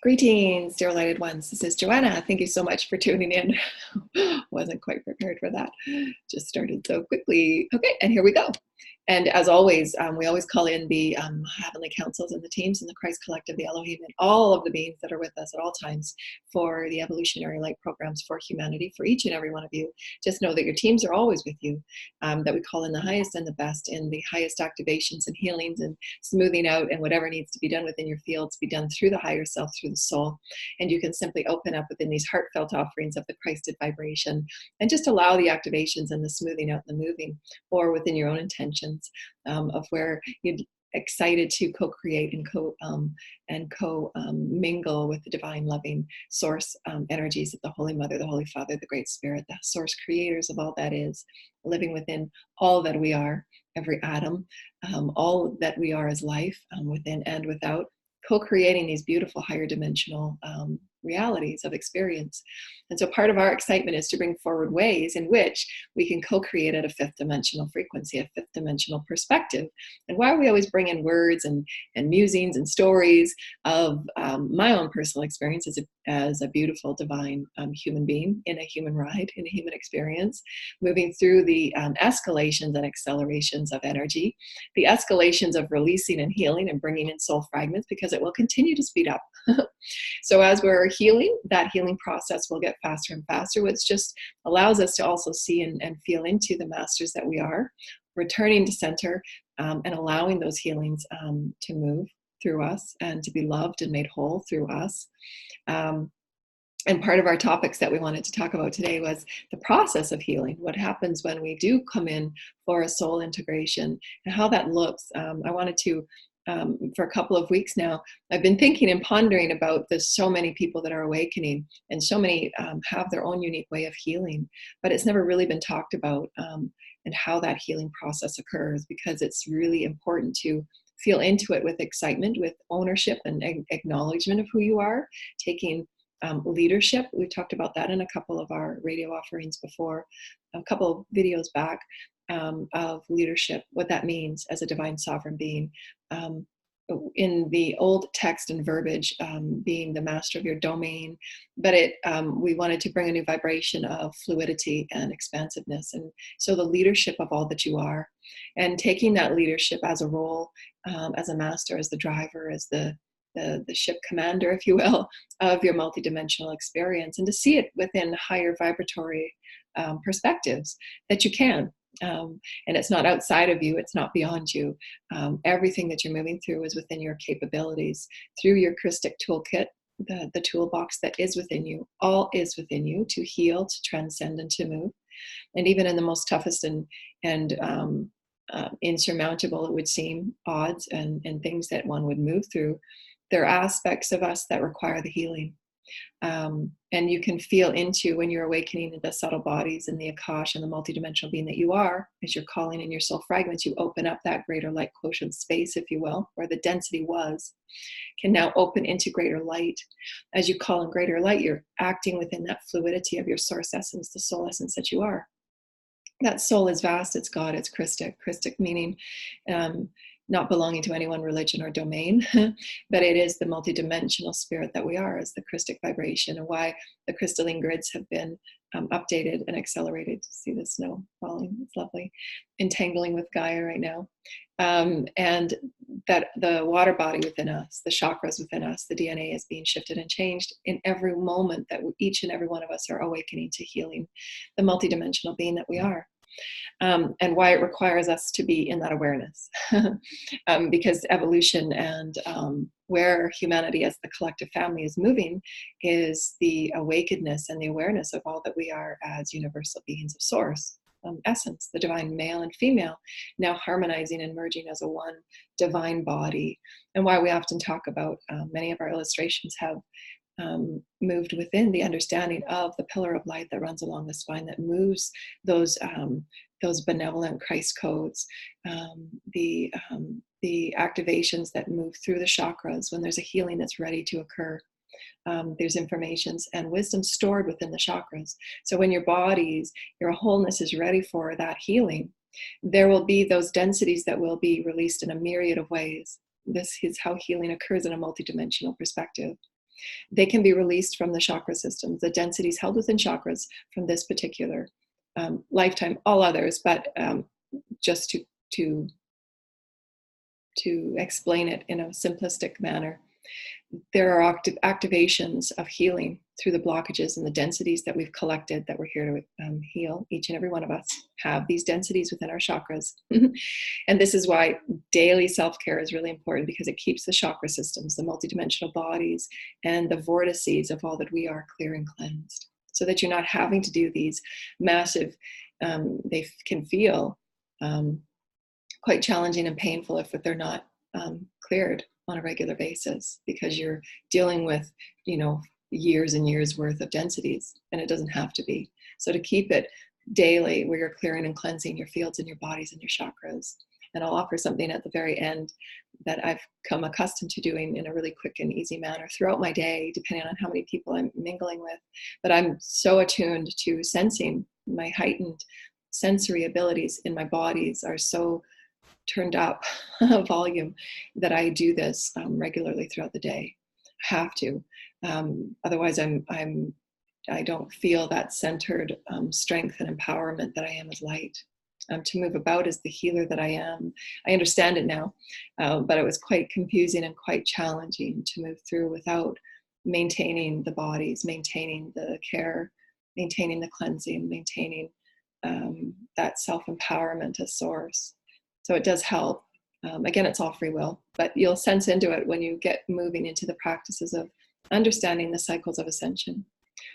Greetings, dear lighted ones. This is Joanna. Thank you so much for tuning in. Wasn't quite prepared for that. Just started so quickly. Okay, and here we go. And as always, we always call in the heavenly councils and the teams and the Christ Collective, the Elohim, and all of the beings that are with us at all times for the evolutionary light programs for humanity, for each and every one of you. Just know that your teams are always with you, that we call in the highest and the best, in the highest activations and healings and smoothing out, and whatever needs to be done within your fields be done through the higher self, through the soul. And you can simply open up within these heartfelt offerings of the Christed vibration and just allow the activations and the smoothing out and the moving, or within your own intentions of where you're excited to co-create and mingle with the divine loving source energies of the Holy Mother, the Holy Father, the Great Spirit, the source creators of all that is, living within all that we are, every atom, all that we are as life, within and without, co-creating these beautiful higher dimensional realities of experience. And so part of our excitement is to bring forward ways in which we can co-create at a fifth dimensional frequency, a fifth dimensional perspective. And why we always bring in words and musings and stories of my own personal experience as a beautiful divine human being in a human ride, in a human experience, moving through the escalations and accelerations of energy, the escalations of releasing and healing and bringing in soul fragments, because it will continue to speed up. So as we're healing, that healing process will get faster and faster, which just allows us to also see and feel into the masters that we are, returning to center, and allowing those healings to move through us and to be loved and made whole through us. And part of our topics that we wanted to talk about today was the process of healing. What happens when we do come in for a soul integration and how that looks. I wanted to, for a couple of weeks now, I've been thinking and pondering about there's so many people that are awakening, and so many have their own unique way of healing, but it's never really been talked about, and how that healing process occurs, because it's really important to feel into it with excitement, with ownership and acknowledgement of who you are, taking leadership. We talked about that in a couple of our radio offerings before, a couple of videos back, of leadership, what that means as a divine sovereign being. In the old text and verbiage, being the master of your domain, but we wanted to bring a new vibration of fluidity and expansiveness. And so the leadership of all that you are, and taking that leadership as a role, as a master, as the driver, as the ship commander, if you will, of your multidimensional experience, and to see it within higher vibratory perspectives that you can. And it's not outside of you, it's not beyond you. Everything that you're moving through is within your capabilities, through your Christic toolkit, the toolbox that is within you. All is within you to heal, to transcend, and to move. And even in the most toughest and insurmountable, it would seem, odds and things that one would move through, there are aspects of us that require the healing. And you can feel into, when you're awakening in the subtle bodies and the Akash and the multidimensional being that you are, as you're calling in your soul fragments, you open up that greater light quotient space, if you will, where the density was, can now open into greater light. As you call in greater light, you're acting within that fluidity of your source essence, the soul essence that you are. That soul is vast, it's God, it's Christic. Christic meaning not belonging to any one religion or domain, but it is the multidimensional spirit that we are, as the Christic vibration, and why the crystalline grids have been updated and accelerated. See the snow falling, it's lovely. Entangling with Gaia right now. And that the water body within us, the chakras within us, the DNA is being shifted and changed in every moment that each and every one of us are awakening to healing the multidimensional being that we are. And why it requires us to be in that awareness. Because evolution and where humanity as the collective family is moving is the awakenedness and the awareness of all that we are as universal beings of source, essence, the divine male and female, now harmonizing and merging as a one divine body. And why we often talk about, many of our illustrations have moved within the understanding of the pillar of light that runs along the spine, that moves those benevolent Christ codes, the activations that move through the chakras when there's a healing that's ready to occur. There's informations and wisdom stored within the chakras. So when your wholeness is ready for that healing, there will be those densities that will be released in a myriad of ways. This is how healing occurs in a multidimensional perspective. they can be released from the chakra systems, the densities held within chakras from this particular lifetime, all others, but just to explain it in a simplistic manner, there are activations of healing through the blockages and the densities that we've collected, that we're here to heal. Each and every one of us have these densities within our chakras. And this is why daily self-care is really important, because it keeps the chakra systems, the multidimensional bodies, and the vortices of all that we are clear and cleansed, so that you're not having to do these massive, they can feel quite challenging and painful if they're not cleared on a regular basis, because you're dealing with, years and years worth of densities, and it doesn't have to be. So to keep it daily, where you're clearing and cleansing your fields and your bodies and your chakras. And I'll offer something at the very end that I've come accustomed to doing in a really quick and easy manner throughout my day, depending on how many people I'm mingling with. But I'm so attuned to sensing. My heightened sensory abilities in my bodies are so turned up volume that I do this regularly throughout the day. I have to. Otherwise, I don't feel that centered strength and empowerment that I am as light. To move about as the healer that I am. I understand it now, but it was quite confusing and quite challenging to move through without maintaining the bodies, maintaining the care, maintaining the cleansing, maintaining that self-empowerment as source. So it does help. Again, it's all free will, but you'll sense into it when you get moving into the practices of understanding the cycles of ascension,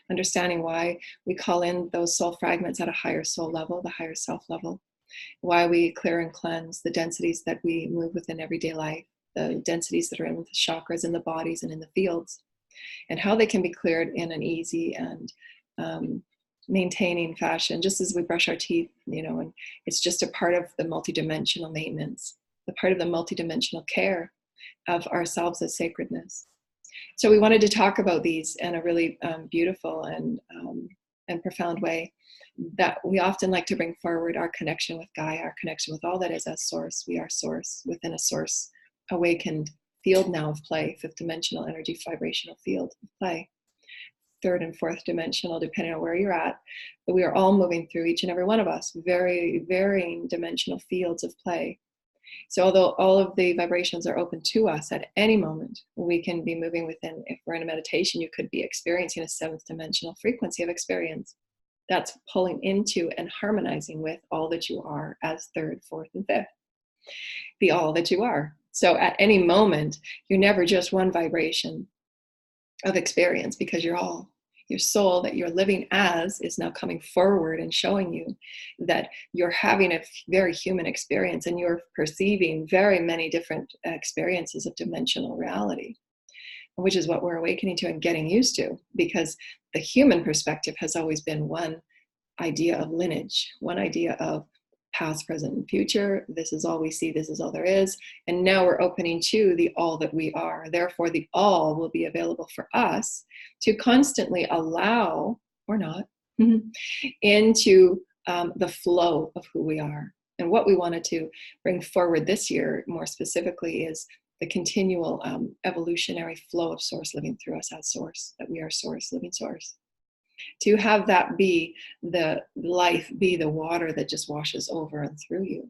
understanding why we call in those soul fragments at a higher soul level, the higher self level, why we clear and cleanse the densities that we move within everyday life, the densities that are in the chakras, in the bodies, and in the fields, and how they can be cleared in an easy and maintaining fashion, just as we brush our teeth, and it's just a part of the multidimensional maintenance, the part of the multidimensional care of ourselves as sacredness. So we wanted to talk about these in a really beautiful and profound way, that we often like to bring forward our connection with Gaia, our connection with all that is as source. We are source within a source awakened field now of play, fifth dimensional energy vibrational field of play, third and fourth dimensional, depending on where you're at. But we are all moving through, each and every one of us, very varying dimensional fields of play. So although all of the vibrations are open to us at any moment, we can be moving within. If we're in a meditation, you could be experiencing a seventh dimensional frequency of experience that's pulling into and harmonizing with all that you are as third, fourth, and fifth, the all that you are. So at any moment, you're never just one vibration of experience, because you're all. Your soul that you're living as is now coming forward and showing you that you're having a very human experience, and you're perceiving very many different experiences of dimensional reality, which is what we're awakening to and getting used to, because the human perspective has always been one idea of lineage, one idea of past, present, and future. This is all we see. This is all there is. And now we're opening to the all that we are. Therefore, the all will be available for us to constantly allow, or not, into the flow of who we are. And what we wanted to bring forward this year, more specifically, is the continual evolutionary flow of source living through us as source, that we are source, living source. To have that be the life, be the water that just washes over and through you.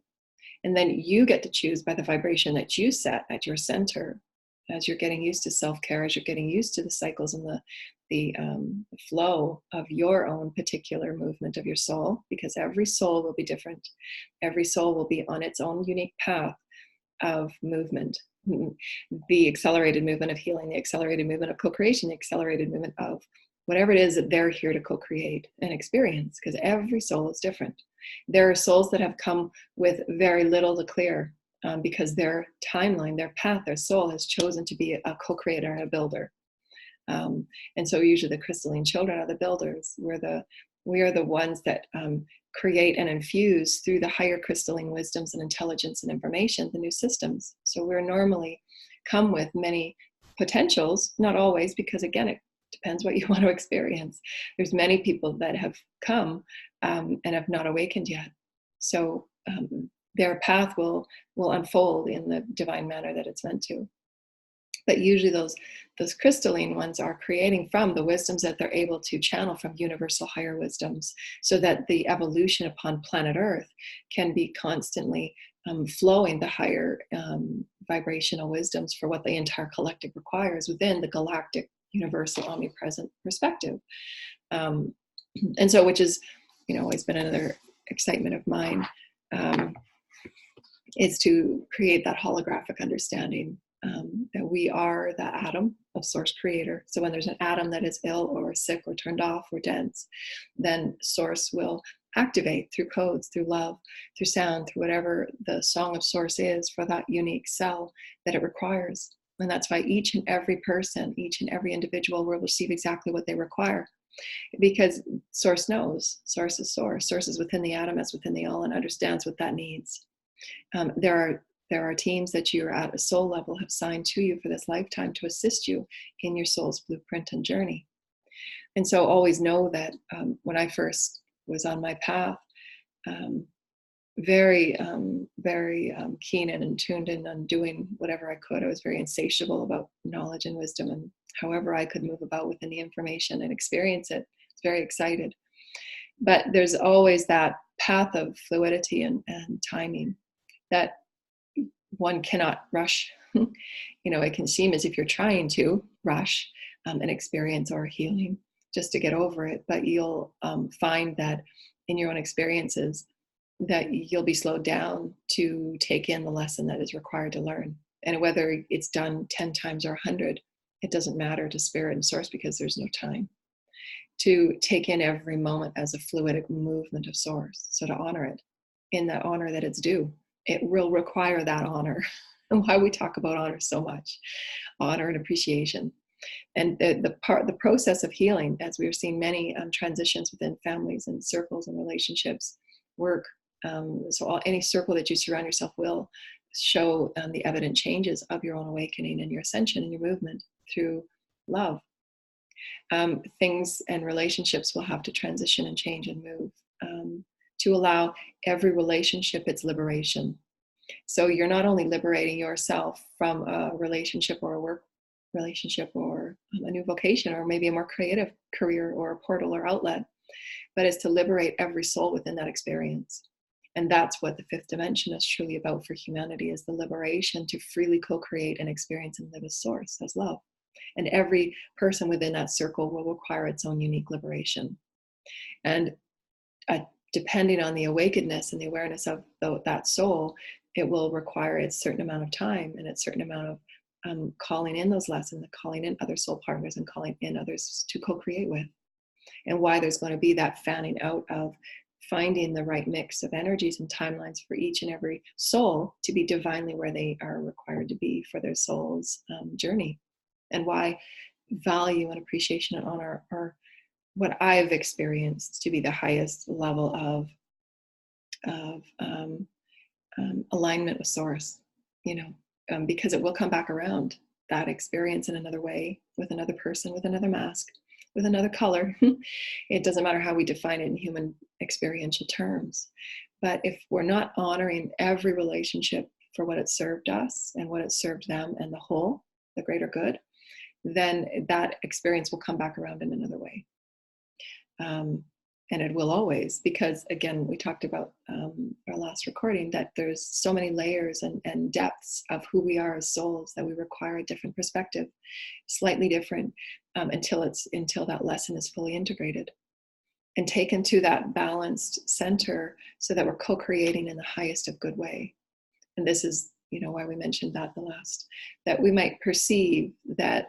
And then you get to choose by the vibration that you set at your center, as you're getting used to self-care, as you're getting used to the cycles and the flow of your own particular movement of your soul, because every soul will be different. Every soul will be on its own unique path of movement. The accelerated movement of healing, the accelerated movement of co-creation, the accelerated movement of whatever it is that they're here to co-create and experience, because every soul is different. There are souls that have come with very little to clear because their timeline, their path, their soul has chosen to be a co-creator and a builder. And so usually the crystalline children are the builders. We are the ones that create and infuse through the higher crystalline wisdoms and intelligence and information, the new systems. So we're normally come with many potentials, not always, because again, it depends what you want to experience. There's many people that have come and have not awakened yet. So their path will unfold in the divine manner that it's meant to. But usually those crystalline ones are creating from the wisdoms that they're able to channel from universal higher wisdoms, so that the evolution upon planet Earth can be constantly flowing the higher vibrational wisdoms for what the entire collective requires within the galactic, universal, omnipresent perspective. And so, which is, always been another excitement of mine, is to create that holographic understanding that we are the atom of source creator. So when there's an atom that is ill or sick or turned off or dense, then source will activate through codes, through love, through sound, through whatever the song of source is for that unique cell that it requires. And that's why each and every person, each and every individual will receive exactly what they require. Because source knows, source is source. Source is within the atom as within the all and understands what that needs. There are teams that you're at a soul level have signed to you for this lifetime to assist you in your soul's blueprint and journey. And so always know that when I first was on my path, very keen and tuned in on doing whatever I could. I was very insatiable about knowledge and wisdom, and however I could move about within the information and experience it. I was very excited. But there's always that path of fluidity and timing that one cannot rush. It can seem as if you're trying to rush an experience or healing just to get over it, but you'll find that in your own experiences that you'll be slowed down to take in the lesson that is required to learn. And whether it's done 10 times or 100, it doesn't matter to spirit and source, because there's no time to take in every moment as a fluidic movement of source. So to honor it in the honor that it's due. It will require that honor. And why we talk about honor so much, honor and appreciation. And the process of healing, as we are seeing many transitions within families and circles and relationships, work. So any circle that you surround yourself will show the evident changes of your own awakening and your ascension and your movement through love. Things and relationships will have to transition and change and move to allow every relationship its liberation. So you're not only liberating yourself from a relationship or a work relationship or a new vocation or maybe a more creative career or a portal or outlet, but it's to liberate every soul within that experience. And that's what the fifth dimension is truly about for humanity, is the liberation to freely co-create and experience and live as source, as love. And every person within that circle will require its own unique liberation. And depending on the awakenedness and the awareness of that soul, it will require a certain amount of time and a certain amount of calling in those lessons, calling in other soul partners and calling in others to co-create with. And why there's going to be that fanning out of finding the right mix of energies and timelines for each and every soul to be divinely where they are required to be for their soul's journey. And why value and appreciation and honor are what I've experienced to be the highest level of alignment with source, because it will come back around, that experience in another way, with another person, with another mask, with another color. It doesn't matter how we define it in human experiential terms. But if we're not honoring every relationship for what it served us and what it served them and the whole, the greater good, then that experience will come back around in another way. And it will always, because again, we talked about our last recording, that there's so many layers and depths of who we are as souls that we require a different perspective, slightly different, until that lesson is fully integrated and taken to that balanced center, so that we're co-creating in the highest of good way. And this is, why we mentioned that the last, that we might perceive that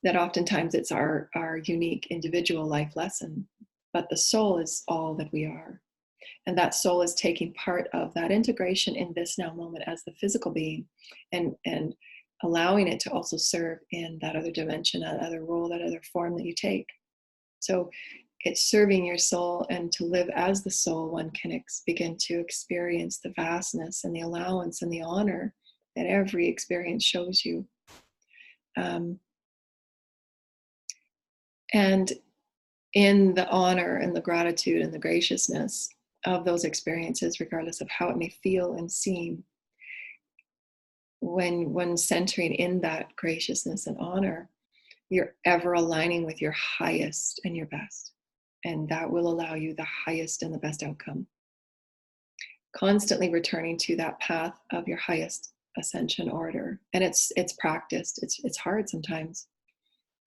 that oftentimes it's our unique individual life lesson, but the soul is all that we are. And that soul is taking part of that integration in this now moment as the physical being, and allowing it to also serve in that other dimension, that other role, that other form that you take. So it's serving your soul, and to live as the soul, one can begin to experience the vastness and the allowance and the honor that every experience shows you. And in the honor and the gratitude and the graciousness of those experiences, regardless of how it may feel and seem, when centering in that graciousness and honor, you're ever aligning with your highest and your best. And that will allow you the highest and the best outcome. Constantly returning to that path of your highest ascension order. And it's practiced. It's hard sometimes.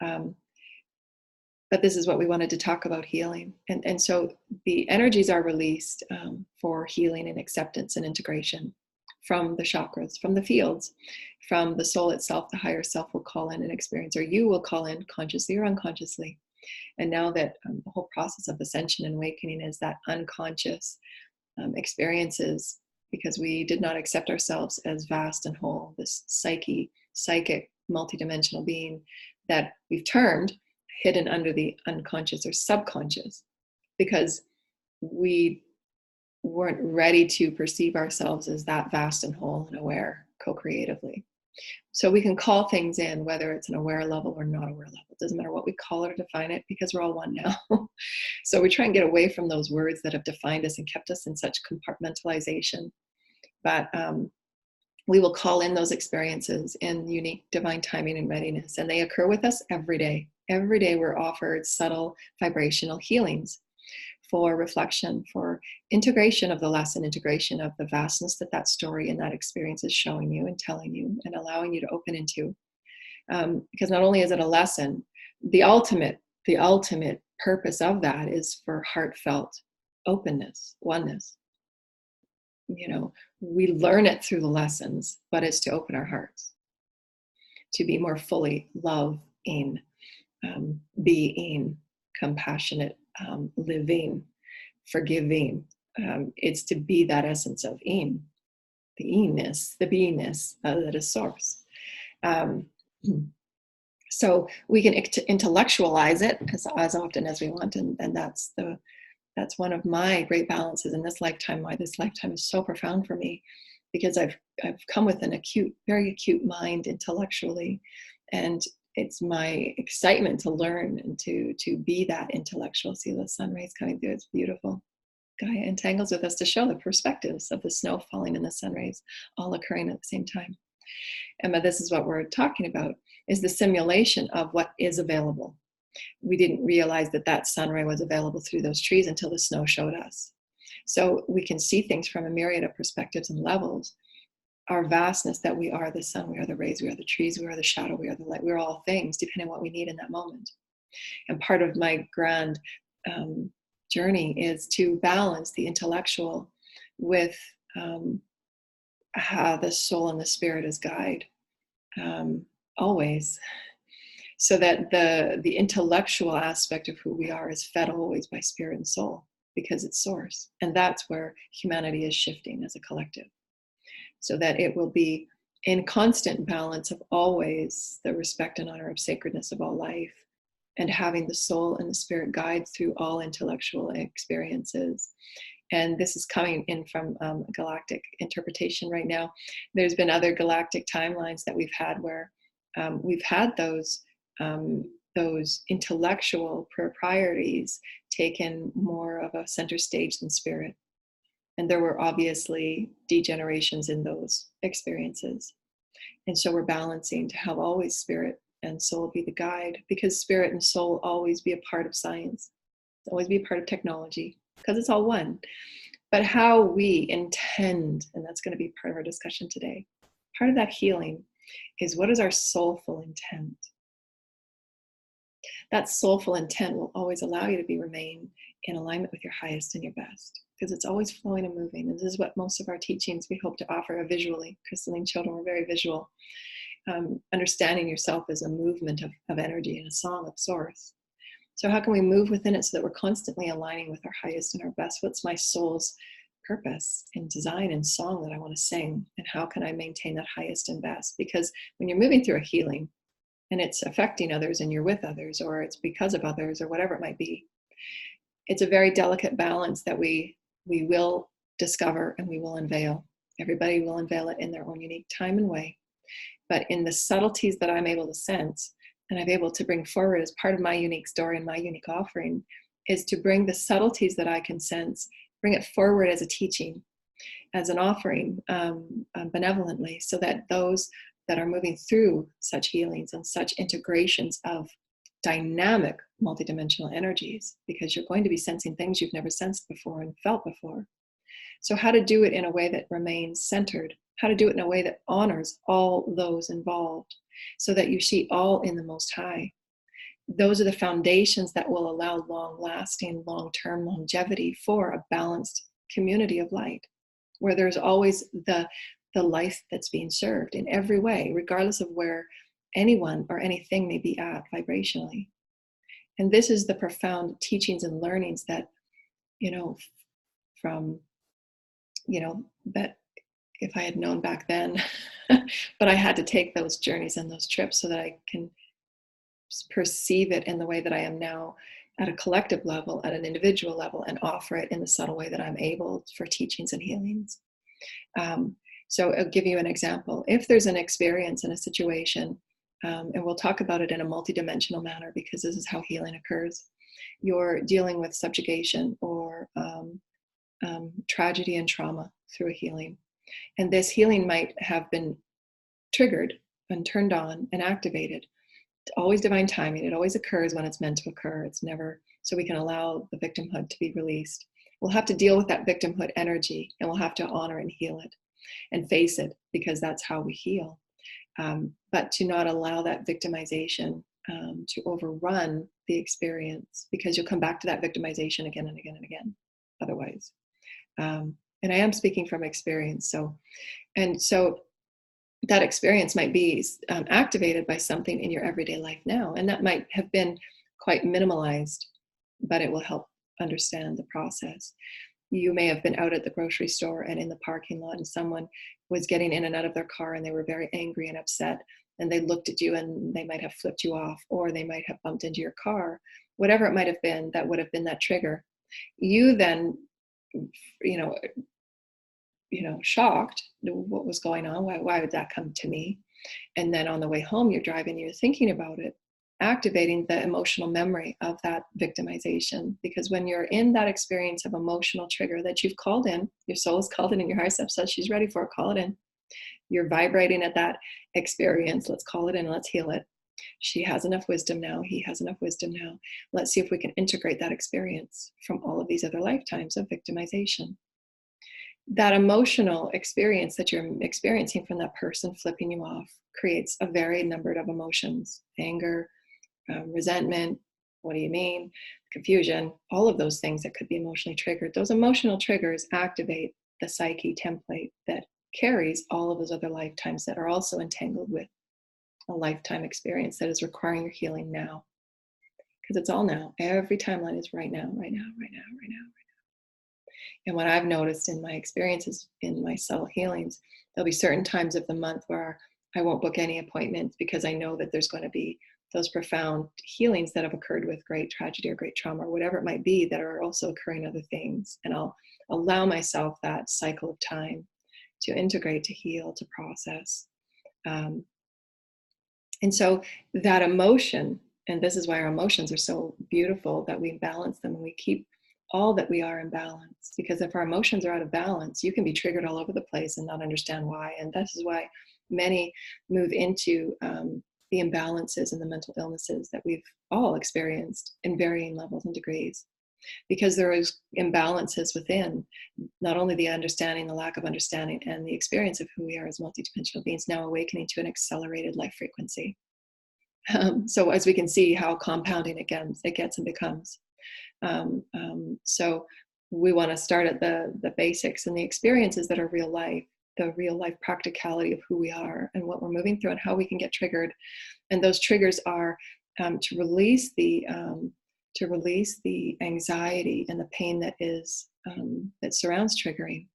But this is what we wanted to talk about, healing. And so the energies are released for healing and acceptance and integration from the chakras, from the fields, from the soul itself. The higher self will call in an experience, or you will call in consciously or unconsciously. And now that the whole process of ascension and awakening is that unconscious experiences, because we did not accept ourselves as vast and whole, this psychic, multidimensional being that we've termed hidden under the unconscious or subconscious, because we weren't ready to perceive ourselves as that vast and whole and aware co-creatively. So we can call things in, whether it's an aware level or not aware level. It doesn't matter what we call it or define it, because we're all one now. So we try and get away from those words that have defined us and kept us in such compartmentalization. But we will call in those experiences in unique divine timing and readiness. And they occur with us every day. Every day we're offered subtle vibrational healings for reflection, for integration of the lesson, integration of the vastness that story and that experience is showing you and telling you and allowing you to open into. Because not only is it a lesson, the ultimate purpose of that is for heartfelt openness, oneness. You know, we learn it through the lessons, but it's to open our hearts, to be more fully loving, being, compassionate, living, forgiving. It's to be that essence of the beingness, the beingness that is source. So we can intellectualize it as often as we want, and that's one of my great balances in this lifetime. Why this lifetime is so profound for me, because I've come with an very acute mind intellectually, and it's my excitement to learn and to be that intellectual. See the sun rays coming through, it's beautiful. Gaia entangles with us to show the perspectives of the snow falling and the sun rays all occurring at the same time. And this is what we're talking about, is the simulation of what is available. We didn't realize that sun ray was available through those trees until the snow showed us. So we can see things from a myriad of perspectives and levels. Our vastness, that we are the sun, we are the rays, we are the trees, we are the shadow, we are the light, we're all things depending on what we need in that moment. And part of my grand journey is to balance the intellectual with the soul and the spirit as guide, always. So that the intellectual aspect of who we are is fed always by spirit and soul, because it's source. And that's where humanity is shifting as a collective, so that it will be in constant balance of always the respect and honor of sacredness of all life, and having the soul and the spirit guide through all intellectual experiences. And this is coming in from galactic interpretation right now. There's been other galactic timelines that we've had where we've had those intellectual proprieties taken more of a center stage than spirit. And there were obviously degenerations in those experiences. And so we're balancing to have always spirit and soul be the guide, because spirit and soul always be a part of science, always be a part of technology, because it's all one. But how we intend, and that's going to be part of our discussion today, part of that healing is, what is our soulful intent? That soulful intent will always allow you to remain in alignment with your highest and your best, because it's always flowing and moving. And this is what most of our teachings we hope to offer visually. Crystalline children were very visual. Understanding yourself as a movement of energy and a song of source. So how can we move within it so that we're constantly aligning with our highest and our best? What's my soul's purpose and design and song that I want to sing? And how can I maintain that highest and best? Because when you're moving through a healing and it's affecting others and you're with others, or it's because of others, or whatever it might be, it's a very delicate balance that we will discover and we will unveil. Everybody will unveil it in their own unique time and way. But in the subtleties that I'm able to sense and I'm able to bring forward as part of my unique story and my unique offering, is to bring the subtleties that I can sense, bring it forward as a teaching, as an offering, benevolently, so that those that are moving through such healings and such integrations of dynamic multidimensional energies, because you're going to be sensing things you've never sensed before and felt before. So how to do it in a way that remains centered, how to do it in a way that honors all those involved, so that you see all in the Most High. Those are the foundations that will allow long-lasting, long-term longevity for a balanced community of light, where there's always the life that's being served in every way, regardless of where anyone or anything may be at vibrationally. And this is the profound teachings and learnings that, from, that if I had known back then, but I had to take those journeys and those trips so that I can perceive it in the way that I am now, at a collective level, at an individual level, and offer it in the subtle way that I'm able for teachings and healings. So I'll give you an example. If there's an experience in a situation, and we'll talk about it in a multidimensional manner, because this is how healing occurs. You're dealing with subjugation or tragedy and trauma through a healing. And this healing might have been triggered and turned on and activated. It's always divine timing. It always occurs when it's meant to occur. It's never, so we can allow the victimhood to be released. We'll have to deal with that victimhood energy, and we'll have to honor and heal it and face it, because that's how we heal. But to not allow that victimization to overrun the experience, because you'll come back to that victimization again and again and again otherwise. And I am speaking from experience. So that experience might be activated by something in your everyday life now. And that might have been quite minimalized, but it will help understand the process. You may have been out at the grocery store and in the parking lot, and someone was getting in and out of their car, and they were very angry and upset, and they looked at you and they might have flipped you off, or they might have bumped into your car. Whatever it might have been, that would have been that trigger. You then, shocked, what was going on? Why would that come to me? And then on the way home, you're driving, you're thinking about it, activating the emotional memory of that victimization. Because when you're in that experience of emotional trigger that you've called in, your soul is called in, and your higher self says she's ready for it, call it in. You're vibrating at that experience. Let's call it in, let's heal it. She has enough wisdom now. He has enough wisdom now. Let's see if we can integrate that experience from all of these other lifetimes of victimization. That emotional experience that you're experiencing from that person flipping you off creates a varied number of emotions: anger, resentment, what do you mean, confusion, all of those things that could be emotionally triggered. Those emotional triggers activate the psyche template that carries all of those other lifetimes that are also entangled with a lifetime experience that is requiring your healing now. Because it's all now. Every timeline is right now, right now, right now, right now. And what I've noticed in my experiences in my subtle healings, there'll be certain times of the month where I won't book any appointments, because I know that there's going to be those profound healings that have occurred with great tragedy or great trauma, or whatever it might be, that are also occurring other things. And I'll allow myself that cycle of time to integrate, to heal, to process. And so that emotion, and this is why our emotions are so beautiful, that we balance them and we keep all that we are in balance. Because if our emotions are out of balance, you can be triggered all over the place and not understand why. And this is why many move into the imbalances and the mental illnesses that we've all experienced in varying levels and degrees. Because there is imbalances within, not only the understanding, the lack of understanding, and the experience of who we are as multidimensional beings now awakening to an accelerated life frequency. So as we can see how compounding it gets and becomes. So we want to start at the basics and the experiences that are real life, the real life practicality of who we are and what we're moving through and how we can get triggered. And those triggers are to release the anxiety and the pain that is that surrounds triggering.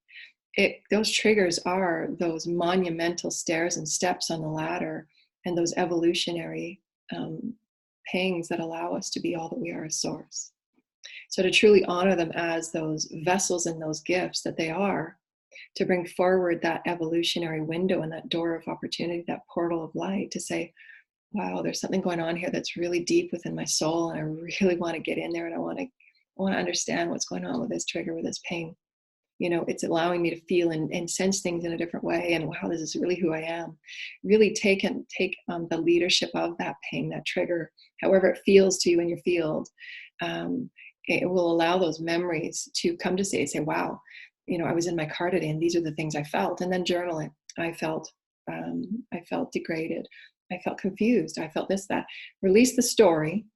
Those triggers are those monumental stairs and steps on the ladder, and those evolutionary pangs that allow us to be all that we are as source. So to truly honor them as those vessels and those gifts that they are, to bring forward that evolutionary window and that door of opportunity, that portal of light, to say, wow, there's something going on here that's really deep within my soul, and I really want to get in there, and I want to understand what's going on with this trigger, with this pain. It's allowing me to feel and sense things in a different way. And wow, this is really who I am. Really take the leadership of that pain, that trigger, however it feels to you in your field. It will allow those memories to come to say, wow, I was in my car today and these are the things I felt. And then journal it. I felt degraded. I felt confused. I felt this, that. Release the story.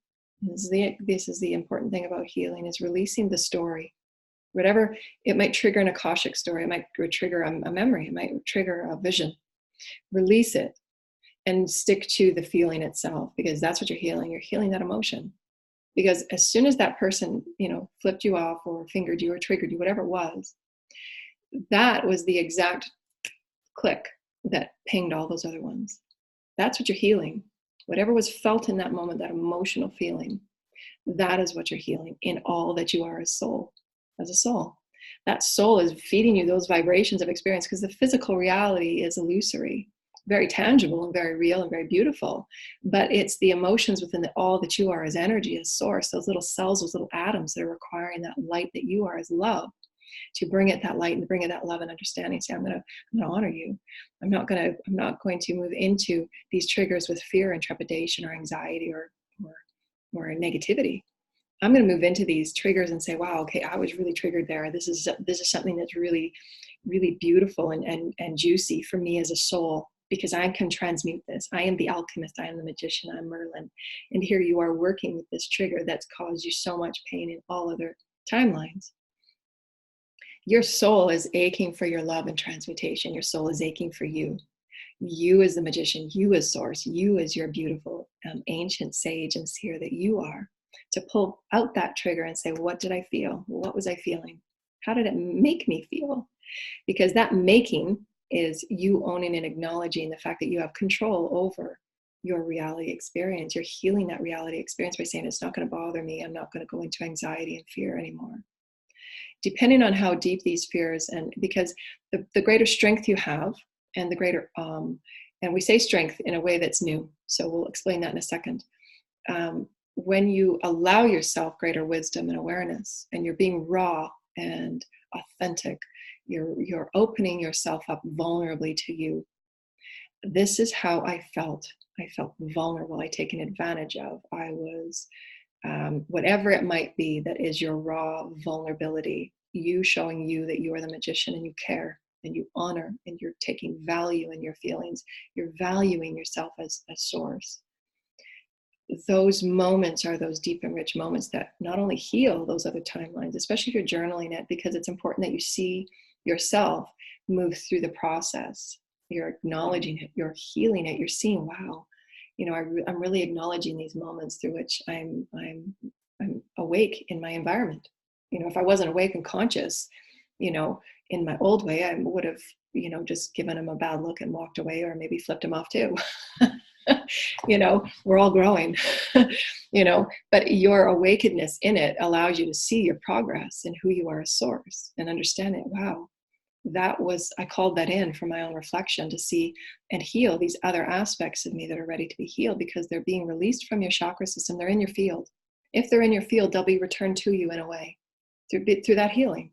This is the important thing about healing, is releasing the story. Whatever, it might trigger an Akashic story. It might trigger a memory. It might trigger a vision. Release it and stick to the feeling itself, because that's what you're healing. You're healing that emotion. Because as soon as that person, flipped you off or fingered you or triggered you, whatever it was, that was the exact click that pinged all those other ones. That's what you're healing. Whatever was felt in that moment, that emotional feeling, that is what you're healing in all that you are as soul. As a soul, that soul is feeding you those vibrations of experience, because the physical reality is illusory, very tangible and very real and very beautiful, but it's the emotions within all that you are as energy, as source, those little cells, those little atoms that are requiring that light that you are as love, to bring it that light and bring it that love and understanding. Say, I'm gonna honor you. I'm not going to move into these triggers with fear and trepidation or anxiety or negativity. I'm going to move into these triggers and say, wow, okay, I was really triggered there. This is something that's really, really beautiful and juicy for me as a soul, because I can transmute this. I am the alchemist. I am the magician. I'm Merlin. And here you are working with this trigger that's caused you so much pain in all other timelines. Your soul is aching for your love and transmutation. Your soul is aching for you. You as the magician, you as source, you as your beautiful ancient sage and seer that you are. To pull out that trigger and say, what did I feel? What was I feeling? How did it make me feel? Because that making is you owning and acknowledging the fact that you have control over your reality experience. You're healing that reality experience by saying, it's not going to bother me. I'm not going to go into anxiety and fear anymore. Depending on how deep these fears, and because the greater strength you have, and the greater, and we say strength in a way that's new. So we'll explain that in a second. When you allow yourself greater wisdom and awareness, and you're being raw and authentic, you're opening yourself up vulnerably to you. This is how I felt. I felt vulnerable. I taken advantage of. I was, whatever it might be, that is your raw vulnerability. You showing you that you are the magician and you care and you honor and you're taking value in your feelings. You're valuing yourself as a source. Those moments are those deep and rich moments that not only heal those other timelines, especially if you're journaling it, because it's important that you see yourself move through the process. You're acknowledging it, you're healing it, you're seeing, wow, I'm really acknowledging these moments through which I'm awake in my environment. If I wasn't awake and conscious, in my old way, I would have, just given him a bad look and walked away, or maybe flipped him off too. We're all growing, but your awakenedness in it allows you to see your progress and who you are as source, and understand it. Wow, I called that in for my own reflection to see and heal these other aspects of me that are ready to be healed, because they're being released from your chakra system. They're in your field. If they're in your field, they'll be returned to you in a way through that healing.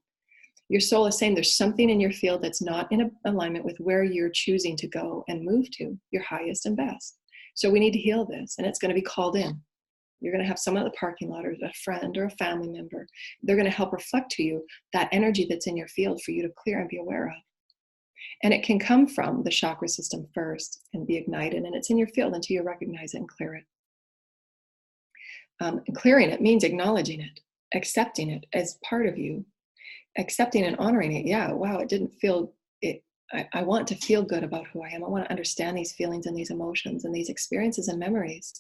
Your soul is saying there's something in your field that's not in alignment with where you're choosing to go and move to, your highest and best. So we need to heal this, and it's going to be called in. You're going to have someone at the parking lot, or a friend or a family member. They're going to help reflect to you that energy that's in your field for you to clear and be aware of. And it can come from the chakra system first and be ignited, and it's in your field until you recognize it and clear it. And clearing it means acknowledging it, accepting it as part of you, accepting and honoring it. Yeah, wow, it didn't feel it. I want to feel good about who I am. I want to understand these feelings and these emotions and these experiences and memories.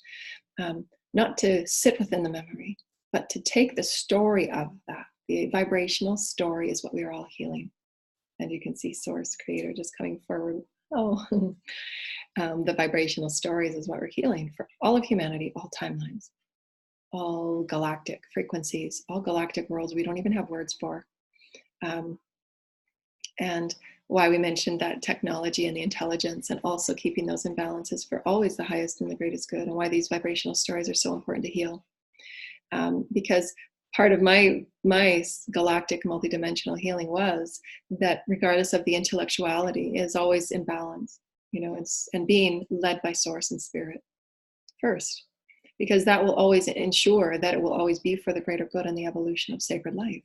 Not to sit within the memory, but to take the story of that. The vibrational story is what we are all healing. And you can see Source Creator just coming forward. Oh, the vibrational stories is what we're healing for all of humanity, all timelines, all galactic frequencies, all galactic worlds we don't even have words for. And why we mentioned that technology and the intelligence, and also keeping those imbalances for always the highest and the greatest good, and why these vibrational stories are so important to heal. Because part of my galactic multidimensional healing was that regardless of the intellectuality is always in balance, and being led by source and spirit first, because that will always ensure that it will always be for the greater good and the evolution of sacred life.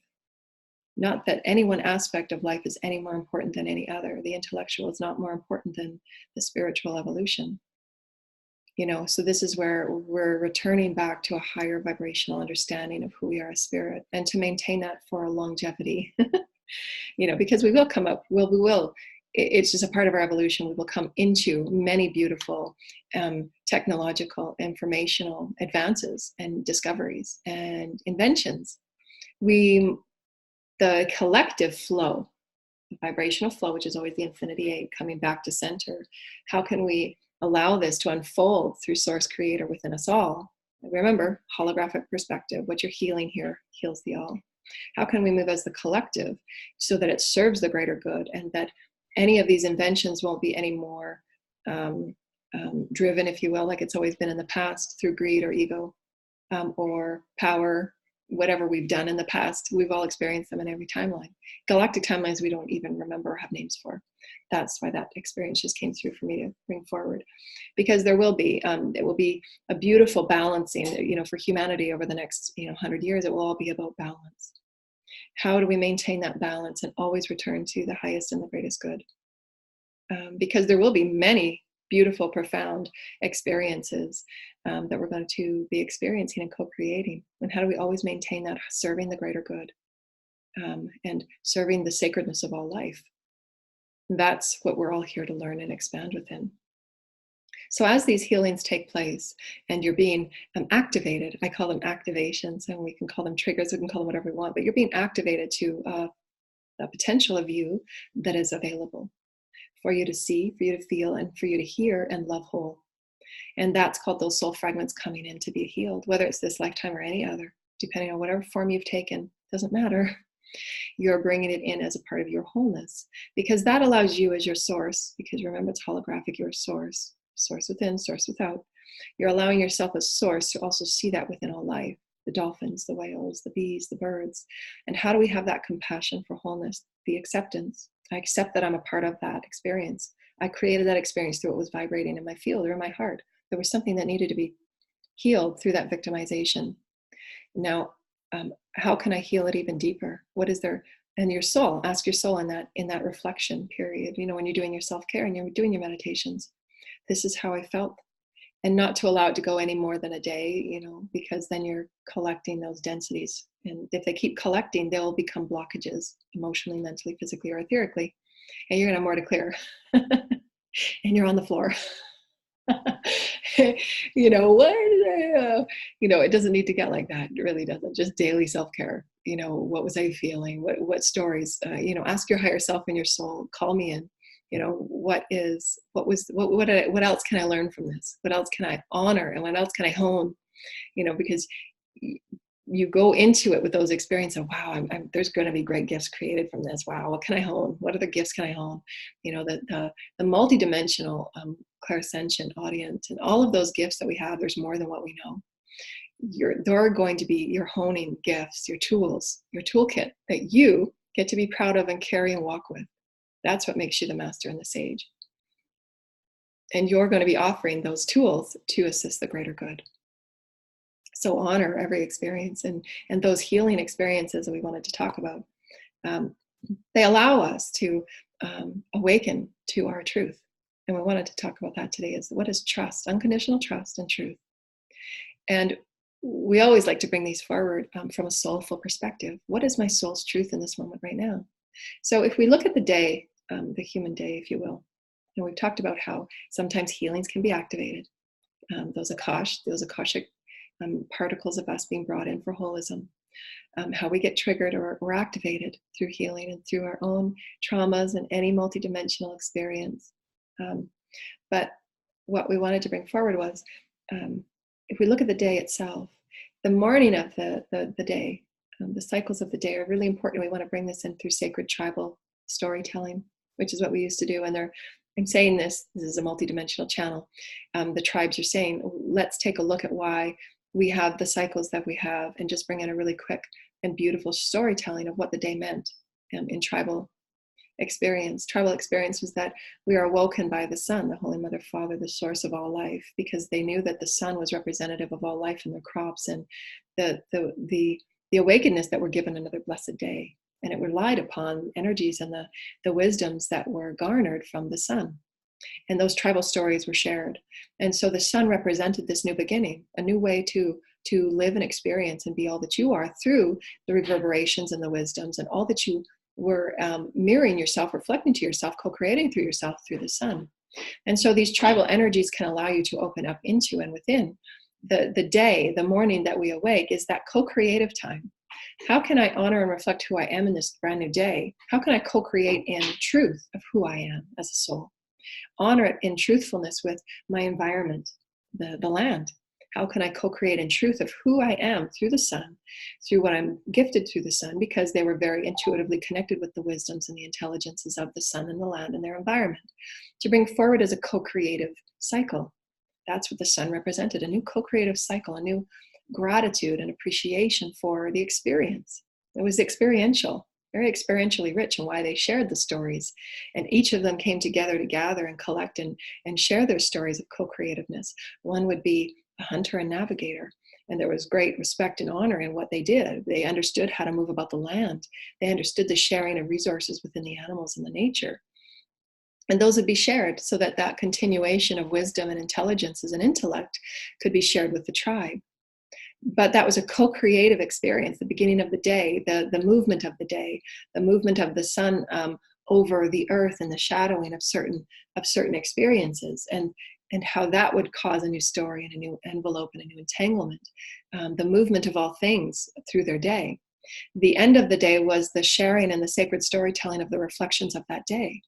Not that any one aspect of life is any more important than any other. The intellectual is not more important than the spiritual evolution. So this is where we're returning back to a higher vibrational understanding of who we are as spirit, and to maintain that for a longevity, because we will come up, we will, it's just a part of our evolution. We will come into many beautiful technological, informational advances and discoveries and inventions. The collective flow, the vibrational flow, which is always the infinity eight, coming back to center. How can we allow this to unfold through source creator within us all? Remember, holographic perspective, what you're healing here heals the all. How can we move as the collective so that it serves the greater good, and that any of these inventions won't be any more driven, if you will, like it's always been in the past, through greed or ego or power. Whatever we've done in the past, we've all experienced them in every timeline. Galactic timelines we don't even remember or have names for. That's why that experience just came through for me to bring forward, because there will be it will be a beautiful balancing, for humanity over the next 100 years. It will all be about balance. How do we maintain that balance and always return to the highest and the greatest good? Because there will be many beautiful, profound experiences that we're going to be experiencing and co-creating. And how do we always maintain that serving the greater good and serving the sacredness of all life? That's what we're all here to learn and expand within. So as these healings take place and you're being activated, I call them activations, and we can call them triggers, we can call them whatever we want, but you're being activated to a potential of you that is available for you to see, for you to feel, and for you to hear and love whole. And that's called those soul fragments coming in to be healed, whether it's this lifetime or any other, depending on whatever form you've taken, doesn't matter. You're bringing it in as a part of your wholeness, because that allows you as your source, because remember it's holographic, your source within, source without. You're allowing yourself as source to also see that within all life, the dolphins, the whales, the bees, the birds. And how do we have that compassion for wholeness? The acceptance. I accept that I'm a part of that experience. I created that experience through what was vibrating in my field or in my heart. There was something that needed to be healed through that victimization. Now, how can I heal it even deeper? What is there? And your soul, ask your soul in that reflection period, when you're doing your self-care and you're doing your meditations, this is how I felt. And not to allow it to go any more than a day, because then you're collecting those densities. And if they keep collecting, they'll become blockages emotionally, mentally, physically, or etherically. And you're going to have more to clear. And you're on the floor. It doesn't need to get like that. It really doesn't. Just daily self-care. What was I feeling? What stories? Ask your higher self and your soul. Call me in. What else can I learn from this? What else can I honor? And what else can I hone? Because you go into it with those experiences of, wow, there's going to be great gifts created from this. Wow, what can I hone? What other gifts can I hone? The multidimensional clairsentient audience and all of those gifts that we have, there's more than what we know. They're going to be your honing gifts, your tools, your toolkit that you get to be proud of and carry and walk with. That's what makes you the master and the sage. And you're going to be offering those tools to assist the greater good. So honor every experience and those healing experiences that we wanted to talk about. They allow us to awaken to our truth. And we wanted to talk about that today, is what is trust, unconditional trust and truth. And we always like to bring these forward from a soulful perspective. What is my soul's truth in this moment right now? So if we look at the day, the human day, if you will, and we've talked about how sometimes healings can be activated. Those Akashic particles of us being brought in for holism. How we get triggered or activated through healing and through our own traumas and any multidimensional experience. But what we wanted to bring forward was, if we look at the day itself, the morning of the day, the cycles of the day are really important. We want to bring this in through sacred tribal storytelling, which is what we used to do. And I'm saying this is a multidimensional channel. The tribes are saying, let's take a look at why we have the cycles that we have, and just bring in a really quick and beautiful storytelling of what the day meant in tribal experience. Tribal experience was that we are awoken by the sun, the Holy Mother Father, the source of all life, because they knew that the sun was representative of all life in their crops, and the awakeness that were given another blessed day. And it relied upon energies and the wisdoms that were garnered from the sun. And those tribal stories were shared. And so the sun represented this new beginning, a new way to live and experience and be all that you are through the reverberations and the wisdoms and all that you were mirroring yourself, reflecting to yourself, co-creating through yourself through the sun. And so these tribal energies can allow you to open up into and within. The day, the morning that we awake is that co-creative time. How can I honor and reflect who I am in this brand new day? How can I co-create in truth of who I am as a soul? Honor it in truthfulness with my environment, the land. How can I co-create in truth of who I am through the sun, through what I'm gifted through the sun, because they were very intuitively connected with the wisdoms and the intelligences of the sun and the land and their environment, to bring forward as a co-creative cycle. That's what the sun represented, a new co-creative cycle, a new gratitude and appreciation for the experience. It was experiential, very experientially rich, and why they shared the stories. And each of them came together to gather and collect and share their stories of co-creativeness. One would be a hunter and navigator, and there was great respect and honor in what they did. They understood how to move about the land. They understood the sharing of resources within the animals and the nature. And those would be shared so that that continuation of wisdom and intelligences and intellect could be shared with the tribe. But that was a co-creative experience, the beginning of the day, the movement of the day, the movement of the sun over the earth, and the shadowing of certain experiences, and how that would cause a new story and a new envelope and a new entanglement, the movement of all things through their day. The end of the day was the sharing and the sacred storytelling of the reflections of that day.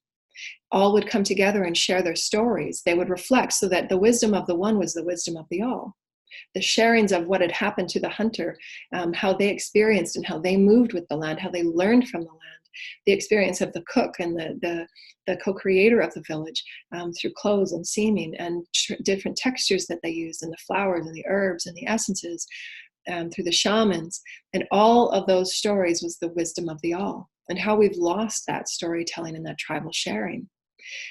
All would come together and share their stories. They would reflect, so that the wisdom of the one was the wisdom of the all. The sharings of what had happened to the hunter, how they experienced and how they moved with the land, how they learned from the land, the experience of the cook and the co-creator of the village, through clothes and seaming and different textures that they used, and the flowers and the herbs and the essences, through the shamans. And all of those stories was the wisdom of the all, and how we've lost that storytelling and that tribal sharing.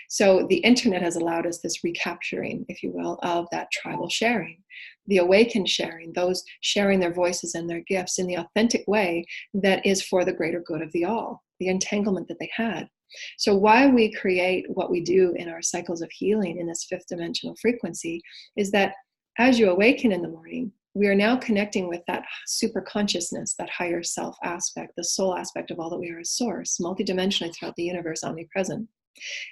So the internet has allowed us this recapturing, if you will, of that tribal sharing, the awakened sharing, those sharing their voices and their gifts in the authentic way that is for the greater good of the all, the entanglement that they had. So why we create what we do in our cycles of healing in this fifth dimensional frequency is that as you awaken in the morning, we are now connecting with that super consciousness, that higher self aspect, the soul aspect of all that we are as source, multidimensionally throughout the universe, omnipresent.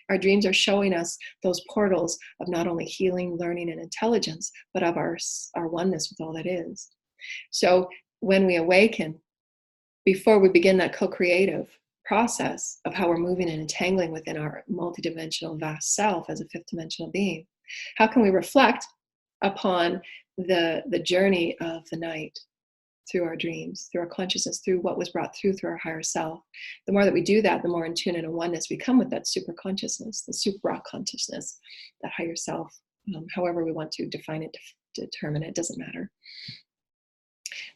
Our dreams are showing us those portals of not only healing, learning, and intelligence, but of our oneness with all that is. So when we awaken, before we begin that co-creative process of how we're moving and entangling within our multidimensional vast self as a fifth dimensional being, how can we reflect upon the journey of the night through our dreams, through our consciousness, through what was brought through our higher self? The more that we do that, the more in tune and in oneness we come with that super consciousness, the supra consciousness, that higher self, however we want to define it, determine it, doesn't matter.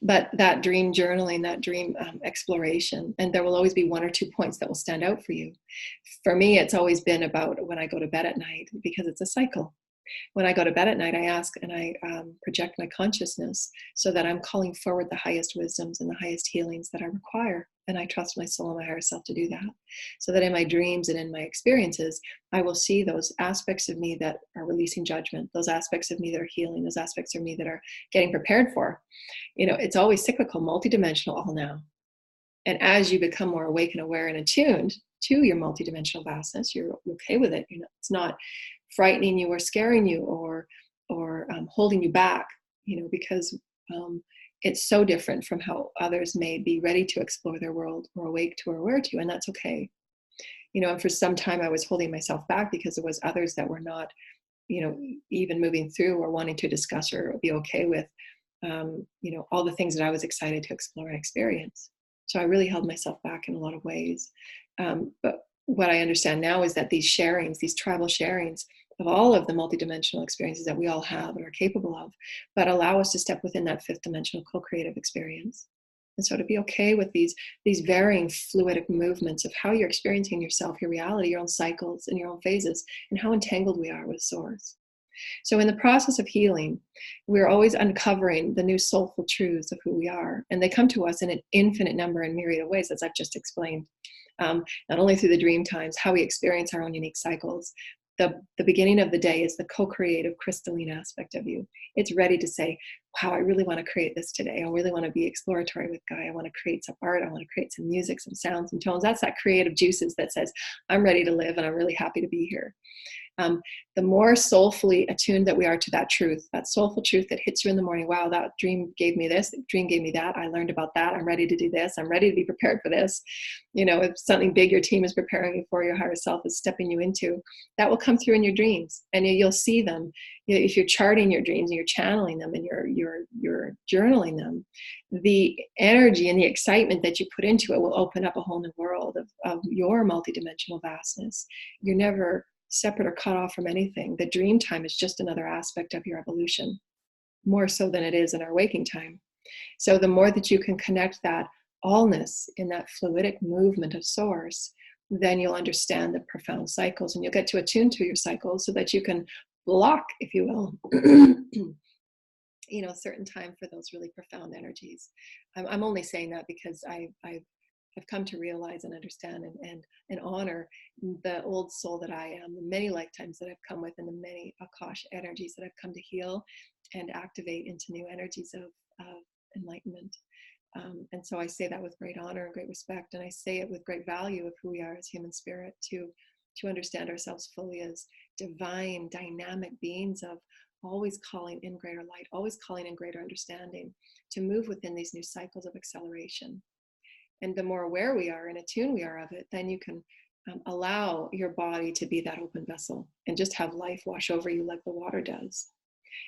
But that dream journaling, that dream exploration, and there will always be one or two points that will stand out for you. For me, it's always been about when I go to bed at night, because it's a cycle. When I go to bed at night, I ask and I project my consciousness so that I'm calling forward the highest wisdoms and the highest healings that I require. And I trust my soul and my higher self to do that. So that in my dreams and in my experiences, I will see those aspects of me that are releasing judgment, those aspects of me that are healing, those aspects of me that are getting prepared for. You know, it's always cyclical, multidimensional, all now. And as you become more awake and aware and attuned to your multidimensional vastness, you're okay with it. You know, it's not frightening you or scaring you or holding you back, you know, because it's so different from how others may be ready to explore their world or awake to or aware to, and that's okay. You know, and for some time I was holding myself back because there was others that were not, you know, even moving through or wanting to discuss or be okay with, you know, all the things that I was excited to explore and experience. So I really held myself back in a lot of ways. But what I understand now is that these sharings, these tribal sharings of all of the multidimensional experiences that we all have and are capable of, but allow us to step within that fifth dimensional co-creative experience. And so to be okay with these varying fluidic movements of how you're experiencing yourself, your reality, your own cycles and your own phases, and how entangled we are with source. So in the process of healing, we're always uncovering the new soulful truths of who we are. And they come to us in an infinite number and myriad of ways, as I've just explained. Not only through the dream times, how we experience our own unique cycles. The beginning of the day is the co-creative crystalline aspect of you. It's ready to say, wow, I really want to create this today. I really want to be exploratory with Gaia. I want to create some art. I want to create some music, some sounds, some tones. That's that creative juices that says, I'm ready to live and I'm really happy to be here. The more soulfully attuned that we are to that truth, that soulful truth that hits you in the morning, wow, that dream gave me this, that dream gave me that, I learned about that, I'm ready to do this, I'm ready to be prepared for this. You know, if something big your team is preparing you for, your higher self is stepping you into, that will come through in your dreams, and you'll see them. You know, if you're charting your dreams and you're channeling them and you're journaling them, the energy and the excitement that you put into it will open up a whole new world of your multidimensional vastness. You're never separate or cut off from anything. The dream time is just another aspect of your evolution, more so than it is in our waking time. So the more that you can connect that allness in that fluidic movement of source, then you'll understand the profound cycles, and you'll get to attune to your cycles so that you can block, if you will, you know, certain time for those really profound energies. I'm only saying that because I've come to realize and understand and honor the old soul that I am, the many lifetimes that I've come with, and the many Akash energies that I've come to heal and activate into new energies of enlightenment. And so I say that with great honor and great respect, and I say it with great value of who we are as human spirit, to understand ourselves fully as divine, dynamic beings of always calling in greater light, always calling in greater understanding, to move within these new cycles of acceleration. And the more aware we are and attuned we are of it, then you can allow your body to be that open vessel and just have life wash over you like the water does.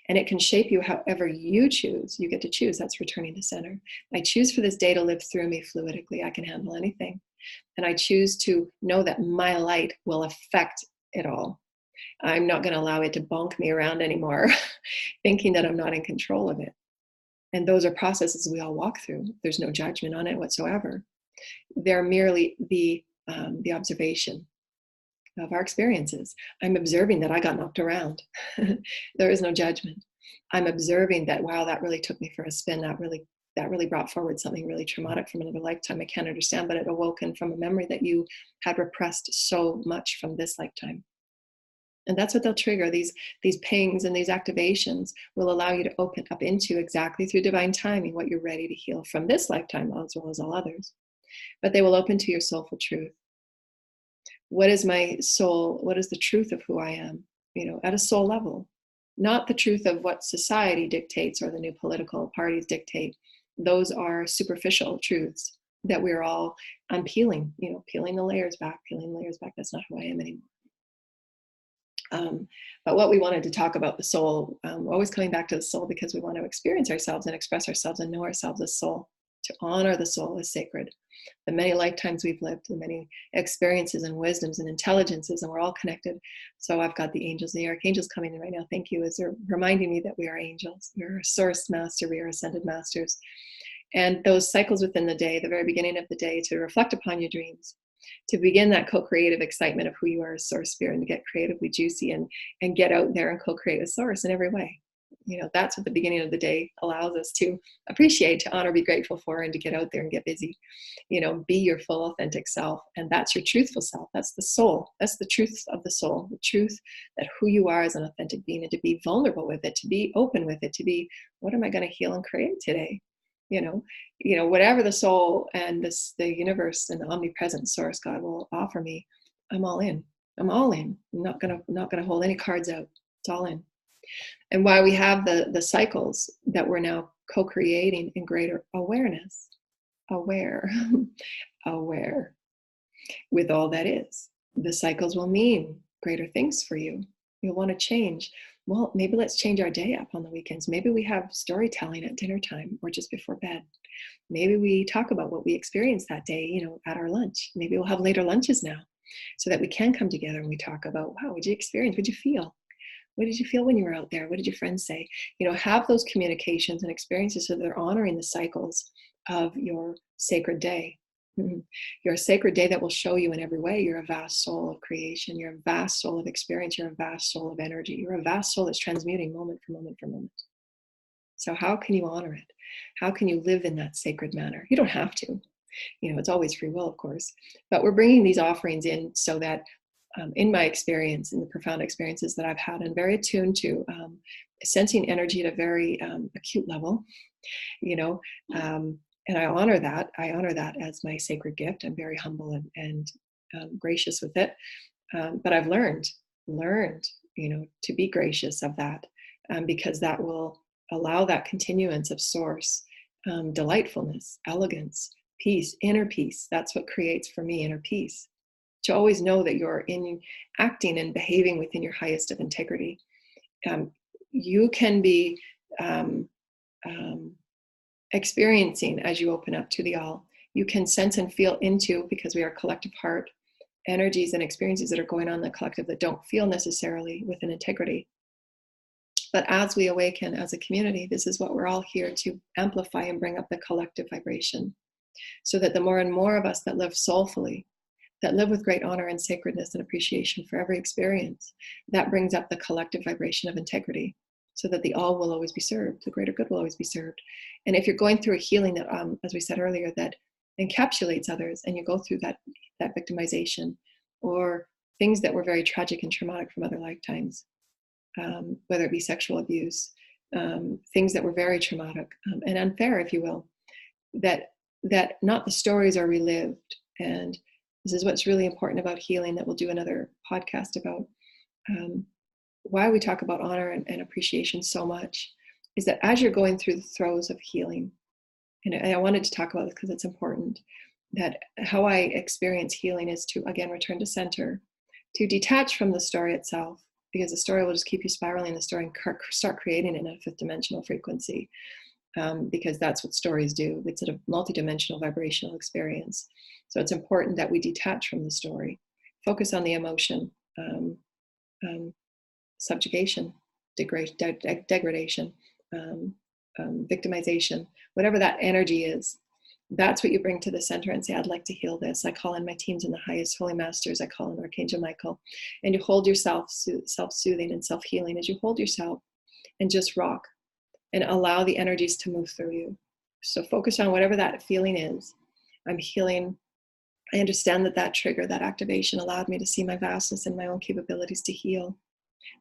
And it can shape you however you choose. You get to choose. That's returning to center. I choose for this day to live through me fluidically. I can handle anything. And I choose to know that my light will affect it all. I'm not going to allow it to bonk me around anymore, thinking that I'm not in control of it. And those are processes we all walk through. There's no judgment on it whatsoever. They're merely the observation of our experiences. I'm observing that I got knocked around. There is no judgment. I'm observing that, wow, that really took me for a spin. That really brought forward something really traumatic from another lifetime. I can't understand, but it awoken from a memory that you had repressed so much from this lifetime. And that's what they'll trigger. These pings and these activations will allow you to open up into, exactly through divine timing, what you're ready to heal from this lifetime as well as all others. But they will open to your soulful truth. What is my soul? What is the truth of who I am? You know, at a soul level, not the truth of what society dictates or the new political parties dictate. Those are superficial truths that we're all unpeeling, you know, peeling the layers back. That's not who I am anymore. But what we wanted to talk about the soul, we're always coming back to the soul because we want to experience ourselves and express ourselves and know ourselves as soul, to honor the soul as sacred. The many lifetimes we've lived, the many experiences and wisdoms and intelligences, and we're all connected. So I've got the angels and the archangels coming in right now. Thank you, as they're reminding me that we are angels. We're a source master, we are ascended masters. And those cycles within the day, the very beginning of the day, to reflect upon your dreams, to begin that co-creative excitement of who you are as source spirit, and to get creatively juicy and get out there and co-create with source in every way. You know, that's what the beginning of the day allows us to appreciate, to honor, be grateful for, and to get out there and get busy. You know, be your full authentic self. And that's your truthful self. That's the soul. That's the truth of the soul, the truth that who you are as an authentic being, and to be vulnerable with it, to be open with it, to be, what am I going to heal and create today? You know, whatever the soul and the universe and the omni-present source God will offer me, I'm all in. I'm all in. I'm not gonna hold any cards out. It's all in. And why we have the cycles that we're now co-creating in greater awareness, aware with all that is. The cycles will mean greater things for you. You'll want to change. Well, maybe let's change our day up on the weekends. Maybe we have storytelling at dinner time or just before bed. Maybe we talk about what we experienced that day, you know, at our lunch. Maybe we'll have later lunches now so that we can come together and we talk about, wow, what'd you experience? What'd you feel? What did you feel when you were out there? What did your friends say? Have those communications and experiences so they're honoring the cycles of your sacred day. You're a sacred day that will show you in every way you're a vast soul of creation. You're a vast soul of experience. You're a vast soul of energy. You're a vast soul that's transmuting moment for moment for moment. So how can you honor it? How can you live in that sacred manner? You don't have to. It's always free will, of course. But we're bringing these offerings in so that in my experience, in the profound experiences that I've had, and very attuned to sensing energy at a very acute level, and I honor that. I honor that as my sacred gift. I'm very humble and gracious with it. But I've learned, to be gracious of that, because that will allow that continuance of source, delightfulness, elegance, peace, inner peace. That's what creates for me inner peace. To always know that you're acting and behaving within your highest of integrity. You can be experiencing as you open up to the all. You can sense and feel into, because we are collective heart, energies and experiences that are going on in the collective that don't feel necessarily within integrity. But as we awaken as a community, this is what we're all here to amplify and bring up the collective vibration, so that the more and more of us that live soulfully, that live with great honor and sacredness and appreciation for every experience, that brings up the collective vibration of integrity, so that the all will always be served, the greater good will always be served. And if you're going through a healing that, as we said earlier, that encapsulates others, and you go through that victimization, or things that were very tragic and traumatic from other lifetimes, whether it be sexual abuse, things that were very traumatic and unfair, if you will, that not the stories are relived. And this is what's really important about healing, that we'll do another podcast about. Why we talk about honor and appreciation so much is that as you're going through the throes of healing, and I wanted to talk about this because it's important, that how I experience healing is to, again, return to center, to detach from the story itself, because the story will just keep you spiraling the story and start creating it in a fifth dimensional frequency, because that's what stories do. It's a multidimensional vibrational experience. So it's important that we detach from the story, focus on the emotion, subjugation, degradation, victimization, whatever that energy is. That's what you bring to the center and say, I'd like to heal this. I call in my teams in the highest holy masters. I call in Archangel Michael. And you hold yourself self-soothing and self-healing as you hold yourself and just rock and allow the energies to move through you. So focus on whatever that feeling is. I'm healing. I understand that trigger, that activation allowed me to see my vastness and my own capabilities to heal.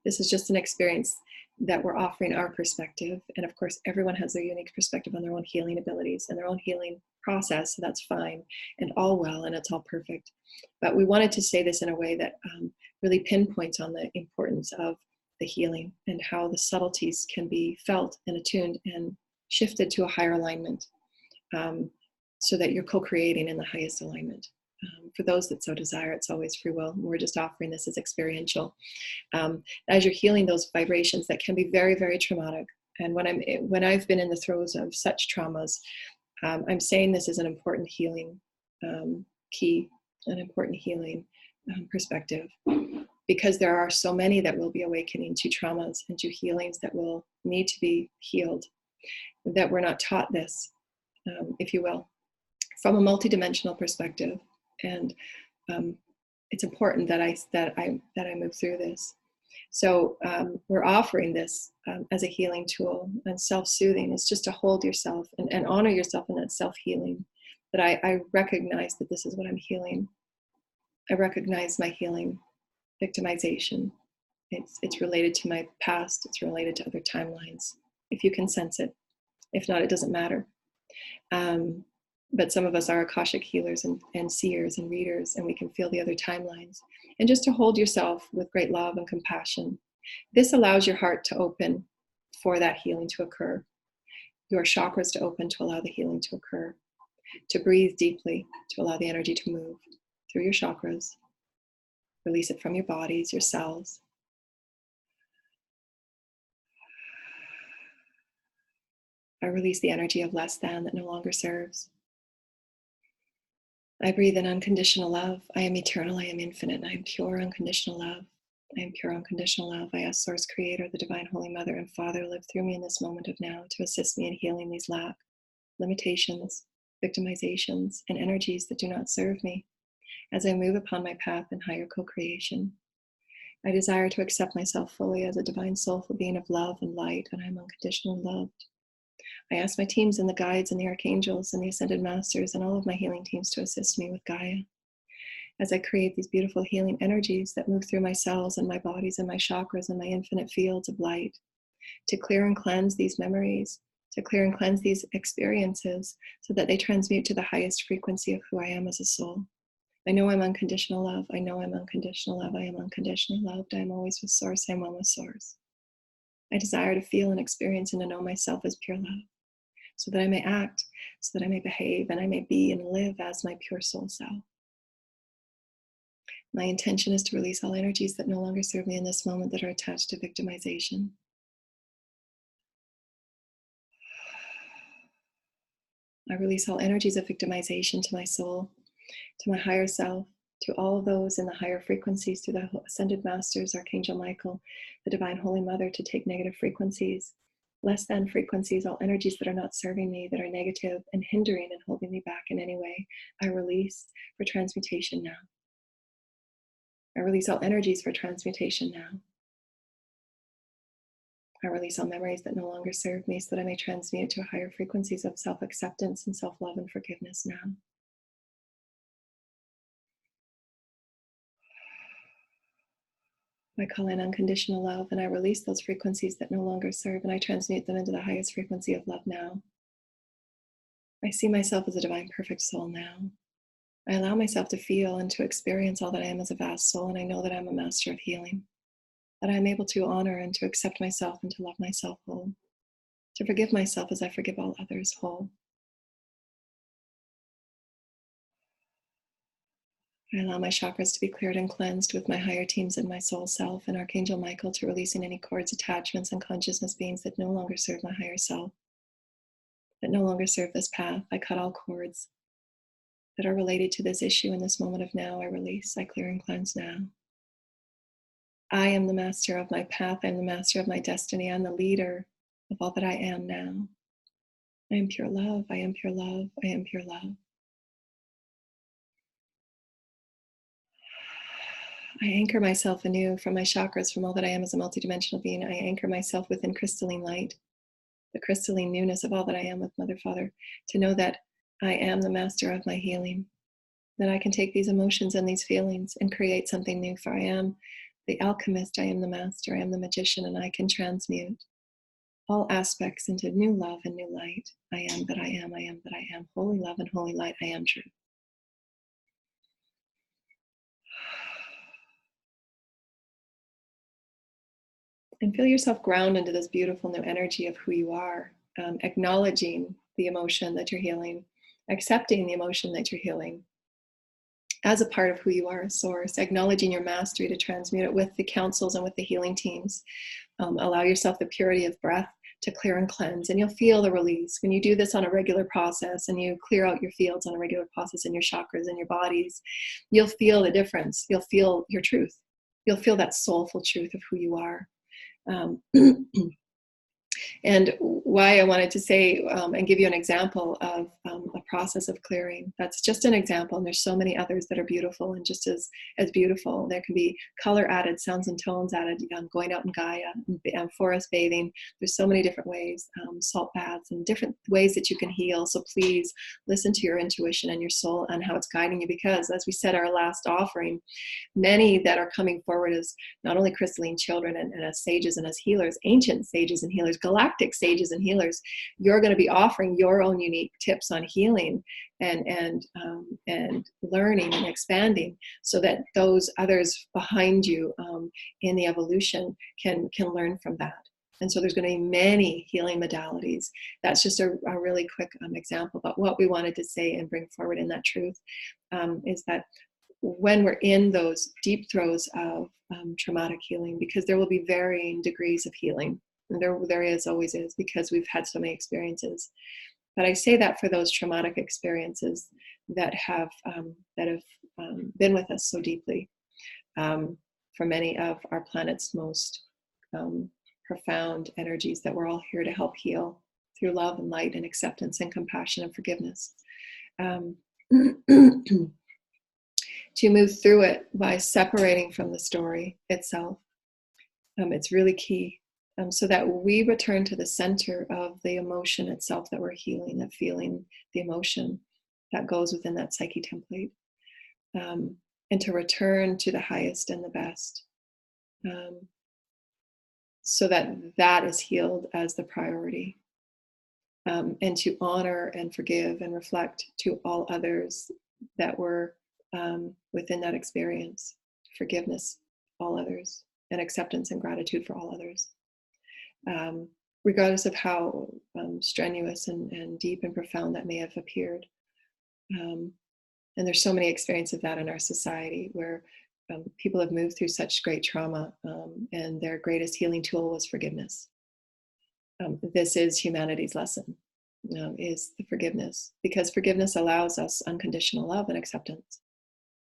This is just an experience that we're offering our perspective. And of course, everyone has their unique perspective on their own healing abilities and their own healing process. So that's fine and all well, and it's all perfect. But we wanted to say this in a way that really pinpoints on the importance of the healing and how the subtleties can be felt and attuned and shifted to a higher alignment, so that you're co-creating in the highest alignment. For those that so desire, it's always free will. We're just offering this as experiential. As you're healing those vibrations that can be very, very traumatic. And when I've been in the throes of such traumas, I'm saying this is an important healing key, an important healing perspective, because there are so many that will be awakening to traumas and to healings that will need to be healed, that we're not taught this, if you will, from a multidimensional perspective. And it's important that I move through this. So we're offering this as a healing tool, and self-soothing is just to hold yourself and honor yourself in that self-healing, that I recognize that this is what I'm healing. I recognize my healing victimization. It's related to my past. It's related to other timelines. If you can sense it. If not, it doesn't matter. But some of us are Akashic healers and seers and readers, and we can feel the other timelines. And just to hold yourself with great love and compassion. This allows your heart to open for that healing to occur. Your chakras to open to allow the healing to occur. To breathe deeply, to allow the energy to move through your chakras. Release it from your bodies, your cells. I release the energy of less than that no longer serves. I breathe in unconditional love. I am eternal, I am infinite, and I am pure unconditional love. I am pure unconditional love. I ask Source Creator, the Divine Holy Mother and Father, to live through me in this moment of now to assist me in healing these lack, limitations, victimizations, and energies that do not serve me as I move upon my path in higher co-creation. I desire to accept myself fully as a divine soulful being of love and light, and I am unconditionally loved. I ask my teams and the guides and the archangels and the ascended masters and all of my healing teams to assist me with Gaia as I create these beautiful healing energies that move through my cells and my bodies and my chakras and my infinite fields of light to clear and cleanse these memories, to clear and cleanse these experiences so that they transmute to the highest frequency of who I am as a soul. I know I'm unconditional love. I know I'm unconditional love. I am unconditionally loved. I am always with Source. I am one with Source. I desire to feel and experience and to know myself as pure love so that I may act, so that I may behave, and I may be and live as my pure soul self. My intention is to release all energies that no longer serve me in this moment that are attached to victimization. I release all energies of victimization to my soul, to my higher self, to all of those in the higher frequencies, to the ascended masters, Archangel Michael, the Divine Holy Mother, to take negative frequencies, less than frequencies, all energies that are not serving me, that are negative and hindering and holding me back in any way. I release for transmutation now. I release all energies for transmutation now. I release all memories that no longer serve me so that I may transmute to higher frequencies of self-acceptance and self-love and forgiveness now. I call in unconditional love and I release those frequencies that no longer serve and I transmute them into the highest frequency of love now. I see myself as a divine perfect soul now. I allow myself to feel and to experience all that I am as a vast soul, and I know that I'm a master of healing, that I'm able to honor and to accept myself and to love myself whole, to forgive myself as I forgive all others whole. I allow my chakras to be cleared and cleansed with my higher teams and my soul self and Archangel Michael to releasing any cords, attachments, and consciousness beings that no longer serve my higher self, that no longer serve this path. I cut all cords that are related to this issue in this moment of now. I release, I clear and cleanse now. I am the master of my path. I am the master of my destiny. I'm the leader of all that I am now. I am pure love. I am pure love. I am pure love. I anchor myself anew from my chakras, from all that I am as a multidimensional being. I anchor myself within crystalline light, the crystalline newness of all that I am with Mother, Father, to know that I am the master of my healing, that I can take these emotions and these feelings and create something new, for I am the alchemist, I am the master, I am the magician, and I can transmute all aspects into new love and new light. I am that I am, I am that I am. Holy love and holy light, I am truth. And feel yourself ground into this beautiful new energy of who you are, acknowledging the emotion that you're healing, accepting the emotion that you're healing as a part of who you are, a source, acknowledging your mastery to transmute it with the councils and with the healing teams. Allow yourself the purity of breath to clear and cleanse, and you'll feel the release. When you do this on a regular process and you clear out your fields on a regular process in your chakras and your bodies, you'll feel the difference. You'll feel your truth. You'll feel that soulful truth of who you are. And why I wanted to say and give you an example of a process of clearing. That's just an example, and there's so many others that are beautiful and just as beautiful. There can be color added, sounds and tones added, going out in Gaia, forest bathing. There's so many different ways, salt baths, and different ways that you can heal. So please listen to your intuition and your soul and how it's guiding you, because as we said, our last offering, many that are coming forward as not only crystalline children and as sages and as healers, ancient sages and healers, galactic sages and healers, you're going to be offering your own unique tips on healing and learning and expanding, so that those others behind you in the evolution can learn from that. And so there's going to be many healing modalities. That's just a really quick example. But what we wanted to say and bring forward in that truth is that when we're in those deep throes of traumatic healing, because there will be varying degrees of healing, and there always is, because we've had so many experiences. But I say that for those traumatic experiences that have been with us so deeply. for many of our planet's most profound energies that we're all here to help heal through love and light and acceptance and compassion and forgiveness. To move through it by separating from the story itself. It's really key, so that we return to the center of the emotion itself that we're healing, that feeling, the emotion that goes within that psyche template, and to return to the highest and the best, so that that is healed as the priority, and to honor and forgive and reflect to all others that were within that experience, forgiveness, all others, and acceptance and gratitude for all others, regardless of how strenuous and deep and profound that may have appeared. And there's so many experiences of that in our society where people have moved through such great trauma, and their greatest healing tool was forgiveness. This is humanity's lesson, is the forgiveness, because forgiveness allows us unconditional love and acceptance.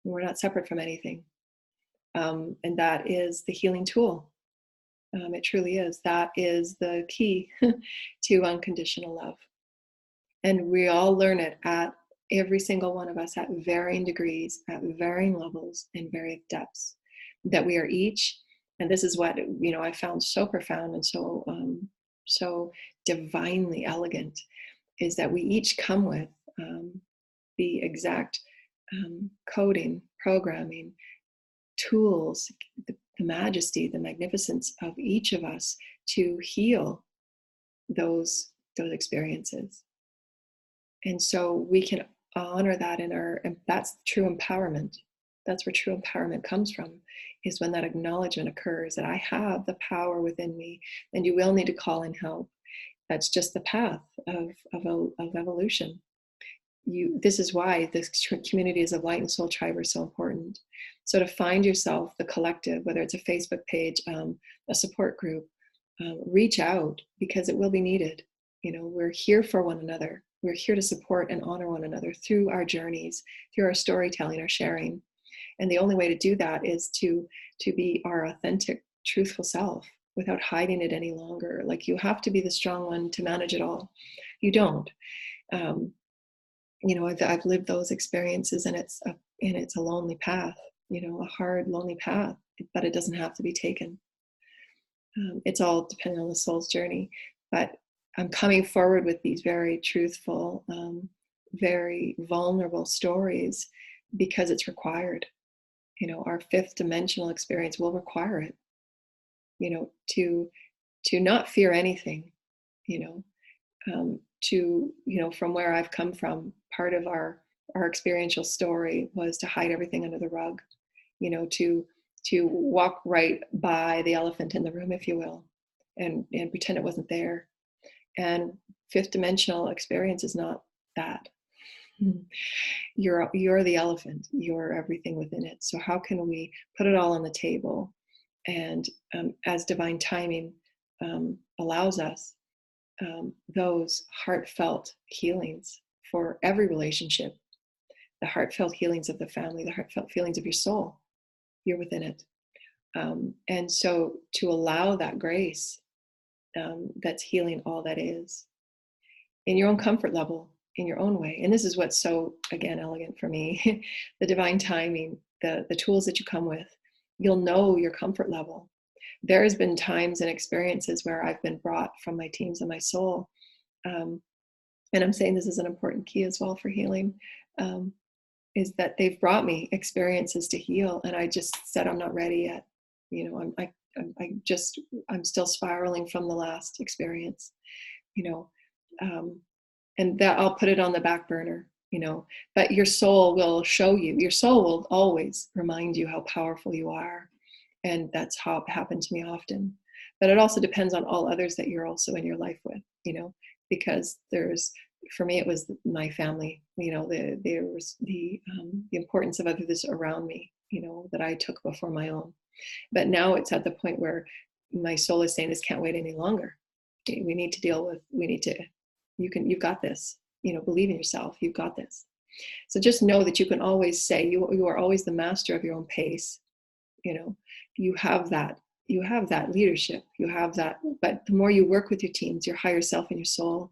We're not separate from anything. And that is the healing tool. It truly is. That is the key to unconditional love. And we all learn it at every single one of us at varying degrees, at varying levels, and various depths. That we are each, and this is what I found so profound and so divinely elegant, is that we each come with the exact coding, programming, tools, the majesty, the magnificence of each of us to heal those experiences. And so we can honor that and that's true empowerment. That's where true empowerment comes from, is when that acknowledgement occurs that I have the power within me, and you will need to call in help. That's just the path of evolution. This is why the communities of light and soul tribe are so important. So to find yourself, the collective, whether it's a Facebook page, a support group, reach out, because it will be needed. We're here for one another. We're here to support and honor one another through our journeys, through our storytelling, our sharing. And the only way to do that is to be our authentic, truthful self without hiding it any longer. Like, you have to be the strong one to manage it all. You don't. I've lived those experiences, and it's a lonely path, a hard, lonely path, but it doesn't have to be taken. It's all depending on the soul's journey. But I'm coming forward with these very truthful, very vulnerable stories because it's required. Our fifth dimensional experience will require it, to not fear anything, from where I've come from, part of our experiential story was to hide everything under the rug, to walk right by the elephant in the room, if you will, and pretend it wasn't there. And fifth dimensional experience is not that. You're the elephant. You're everything within it. So how can we put it all on the table? And as divine timing allows us, those heartfelt healings for every relationship, the heartfelt healings of the family, the heartfelt feelings of your soul, you're within it. And so to allow that grace that's healing all that is in your own comfort level, in your own way. And this is what's so, again, elegant for me, the divine timing, the tools that you come with, you'll know your comfort level. There's been times and experiences where I've been brought from my teams and my soul. And I'm saying this is an important key as well for healing, is that they've brought me experiences to heal. And I just said, I'm not ready yet. I'm still spiraling from the last experience, and that I'll put it on the back burner, but your soul will show you, your soul will always remind you how powerful you are. And that's how it happened to me often. But it also depends on all others that you're also in your life with, because for me, it was my family, there was the importance of others around me, that I took before my own. But now it's at the point where my soul is saying, this can't wait any longer. We need to you've got this, believe in yourself, you've got this. So just know that you can always say, you are always the master of your own pace. you know, you have that leadership, you have that. But the more you work with your teams, your higher self and your soul,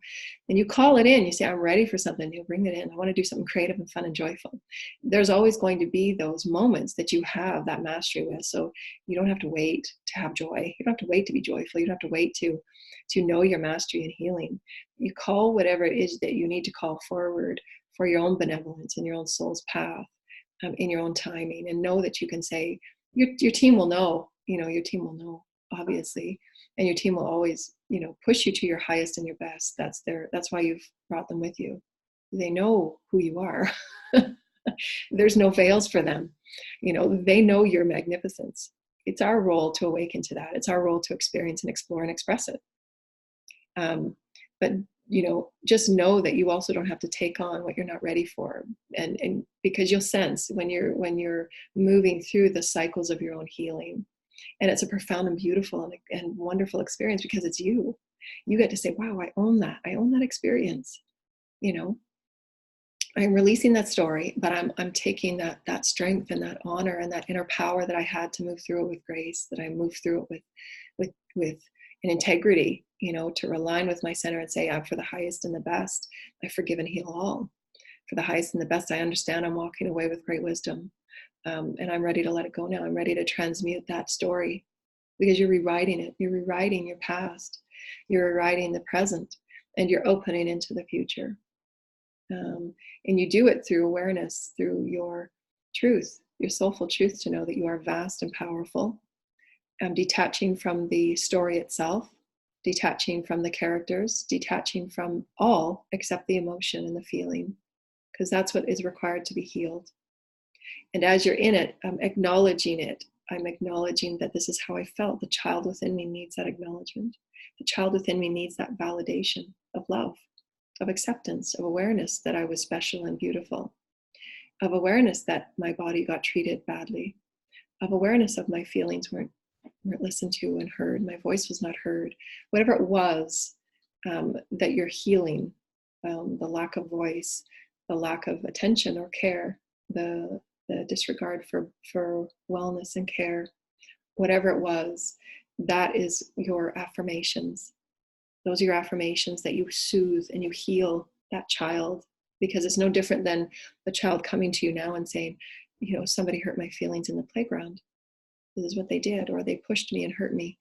and you call it in, you say, I'm ready for something, you bring it in. I want to do something creative and fun and joyful. There's always going to be those moments that you have that mastery with. So you don't have to wait to have joy. You don't have to wait to be joyful. You don't have to wait to know your mastery and healing. You call whatever it is that you need to call forward for your own benevolence and your own soul's path, in your own timing, and know that you can say, your team will know, your team will know, obviously, and your team will always, push you to your highest and your best. That's why you've brought them with you. They know who you are. There's no veils for them. They know your magnificence. It's our role to awaken to that. It's our role to experience and explore and express it. But just know that you also don't have to take on what you're not ready for, and because you'll sense when you're moving through the cycles of your own healing, and it's a profound and beautiful and wonderful experience, because it's you get to say, wow, I own that experience. I'm releasing that story, but I'm taking that strength and that honor and that inner power that I had to move through it with grace, that I moved through it with an integrity, to align with my center and say, I'm for the highest and the best. I forgive and heal all. For the highest and the best, I understand. I'm walking away with great wisdom. And I'm ready to let it go now. I'm ready to transmute that story, because you're rewriting it. You're rewriting your past. You're rewriting the present, and you're opening into the future. And you do it through awareness, through your truth, your soulful truth, to know that you are vast and powerful. Detaching from the story itself, detaching from the characters, detaching from all except the emotion and the feeling, because that's what is required to be healed. And as you're in it, I'm acknowledging it. I'm acknowledging that this is how I felt. The child within me needs that acknowledgement. The child within me needs that validation of love, of acceptance, of awareness that I was special and beautiful, of awareness that my body got treated badly, of awareness of my feelings weren't listened to and heard, my voice was not heard, whatever it was, that you're healing, the lack of voice, the lack of attention or care, the disregard for wellness and care, whatever it was, that is your affirmations. Those are your affirmations that you soothe and you heal that child, because it's no different than the child coming to you now and saying, somebody hurt my feelings in the playground. This is what they did, or they pushed me and hurt me.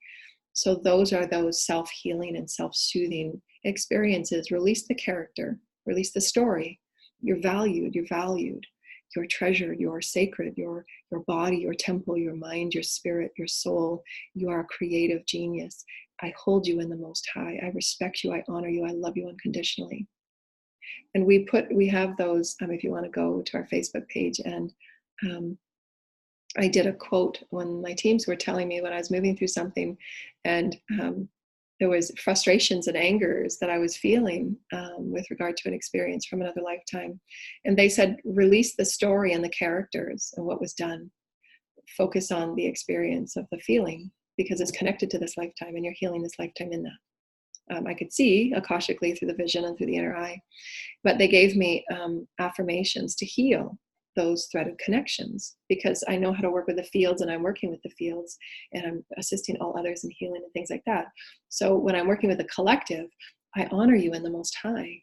So those are those self-healing and self-soothing experiences. Release the character, release the story. You're valued, you're treasured, you're sacred, your body, your temple, your mind, your spirit, your soul. You are a creative genius. I hold you in the Most High. I respect you. I honor you. I love you unconditionally. And we have those, if you want to go to our Facebook page, and I did a quote when my teams were telling me when I was moving through something, and there was frustrations and angers that I was feeling with regard to an experience from another lifetime. And they said, release the story and the characters and what was done. Focus on the experience of the feeling, because it's connected to this lifetime and you're healing this lifetime in that. I could see akashically through the vision and through the inner eye, but they gave me affirmations to heal those threaded connections, because I know how to work with the fields, and I'm working with the fields, and I'm assisting all others in healing and things like that. So when I'm working with the collective, I honor you in the Most High.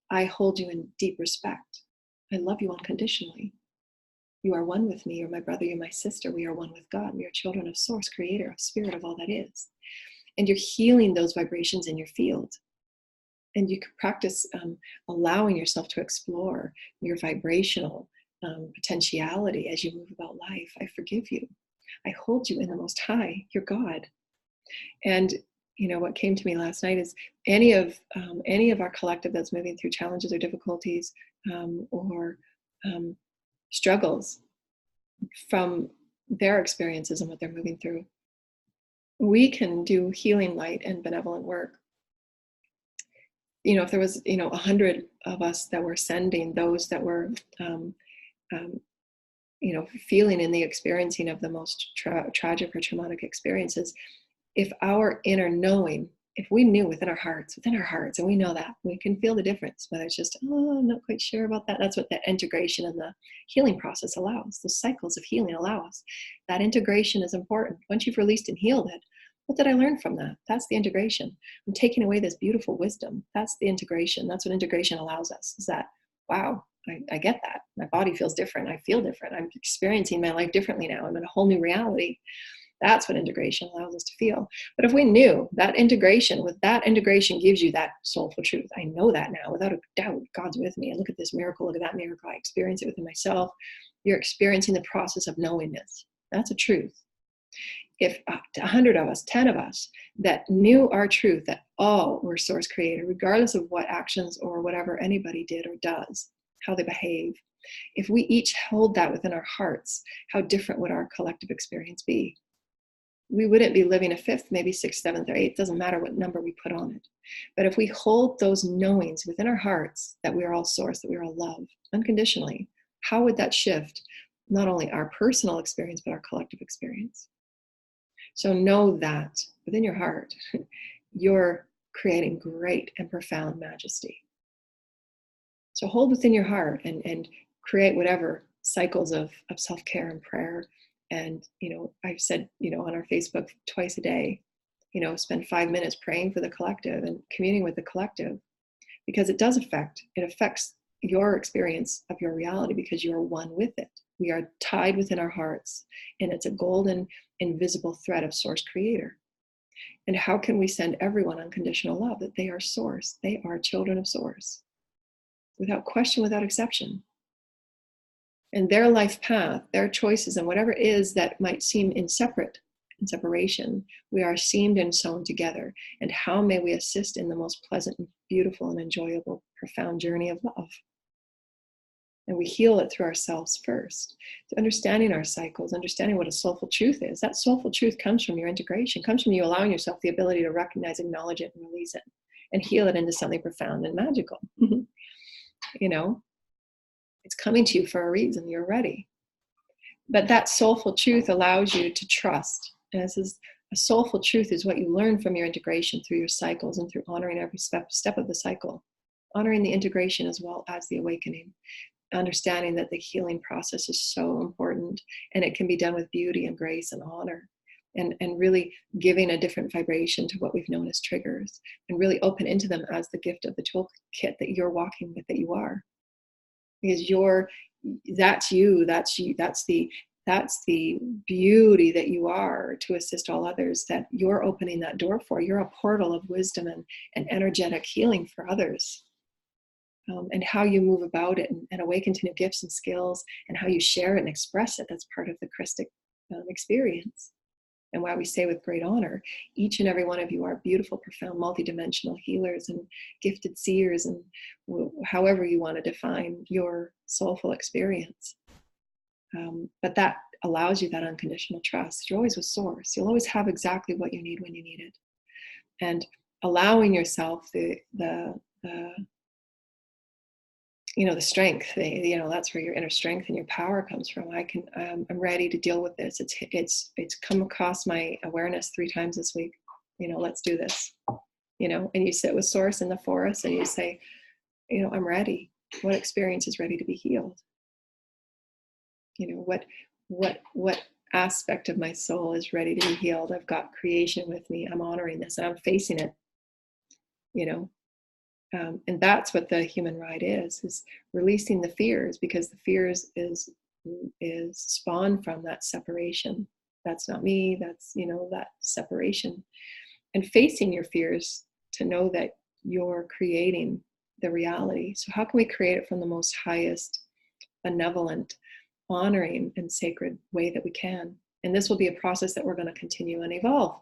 I hold you in deep respect. I love you unconditionally. You are one with me. You're my brother. You're my sister. We are one with God. We are children of Source, Creator, of Spirit, of all that is. And you're healing those vibrations in your field. And you can practice allowing yourself to explore your vibrational potentiality as you move about life. I forgive you. I hold you in the Most High. You're God. And what came to me last night is any of our collective that's moving through challenges or difficulties or struggles from their experiences and what they're moving through, we can do healing light and benevolent work. If there was 100 of us that were sending those that were feeling in the experiencing of the most tragic or traumatic experiences, if our inner knowing if we knew within our hearts, and we know that, we can feel the difference, whether it's just, oh, I'm not quite sure about that. That's what that integration and the healing process allows. The cycles of healing allow us. That integration is important. Once you've released and healed it, what did I learn from that? That's the integration. I'm taking away this beautiful wisdom. That's the integration. That's what integration allows us, is that, wow, I get that. My body feels different. I feel different. I'm experiencing my life differently now. I'm in a whole new reality. That's what integration allows us to feel. But if we knew that integration, with that integration gives you that soulful truth. I know that now without a doubt. God's with me. I look at this miracle, look at that miracle. I experience it within myself. You're experiencing the process of knowingness. That's a truth. If 100 of us, 10 of us that knew our truth, that all were source created, regardless of what actions or whatever anybody did or does, how they behave, if we each hold that within our hearts, how different would our collective experience be? We wouldn't be living a fifth, maybe sixth, seventh, or eighth. Doesn't matter what number we put on it. But if we hold those knowings within our hearts that we are all source, that we are all love, unconditionally, how would that shift not only our personal experience, but our collective experience? So know that within your heart, you're creating great and profound majesty. So hold within your heart and create whatever cycles of self-care and prayer. And, I've said, on our Facebook twice a day, spend 5 minutes praying for the collective and communing with the collective, because it affects your experience of your reality, because you are one with it. We are tied within our hearts, and it's a golden, invisible thread of source creator. And how can we send everyone unconditional love? That they are source. They are children of source. Without question, without exception. And their life path, their choices, and whatever it is that might seem in separation, we are seamed and sewn together. And how may we assist in the most pleasant and beautiful and enjoyable, profound journey of love? And we heal it through ourselves first, to understanding our cycles, understanding what a soulful truth is. That soulful truth comes from your integration, comes from you allowing yourself the ability to recognize, acknowledge it, and release it, and heal it into something profound and magical. It's coming to you for a reason. You're ready. But that soulful truth allows you to trust. And this is a soulful truth is what you learn from your integration through your cycles and through honoring every step of the cycle, honoring the integration as well as the awakening, understanding that the healing process is so important, and it can be done with beauty and grace and honor, and really giving a different vibration to what we've known as triggers, and really open into them as the gift of the toolkit that you're walking with, that you are. Because that's the beauty that you are, to assist all others, that you're opening that door for. You're a portal of wisdom and energetic healing for others. And how you move about it and awaken to new gifts and skills, and how you share it and express it, that's part of the Christic experience. And why we say with great honor, each and every one of you are beautiful, profound, multidimensional healers and gifted seers, and however you want to define your soulful experience. But that allows you that unconditional trust. You're always with source. You'll always have exactly what you need when you need it. And allowing yourself the strength, that's where your inner strength and your power comes from. I'm ready to deal with this. It's come across my awareness 3 times this week. Let's do this. And you sit with source in the forest and you say, I'm ready. What experience is ready to be healed? What aspect of my soul is ready to be healed? I've got creation with me. I'm honoring this and I'm facing it, and that's what the human ride is releasing the fears, because the fears is spawned from that separation. That's not me. That's, that separation, and facing your fears to know that you're creating the reality. So how can we create it from the most highest, benevolent, honoring, and sacred way that we can? And this will be a process that we're going to continue and evolve.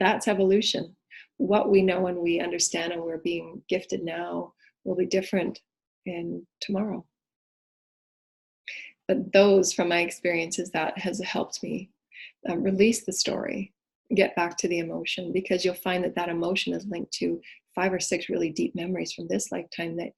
That's evolution. What we know and we understand and we're being gifted now will be different in tomorrow. But those, from my experiences, that has helped me release the story, get back to the emotion, because you'll find that emotion is linked to 5 or 6 really deep memories from this lifetime that,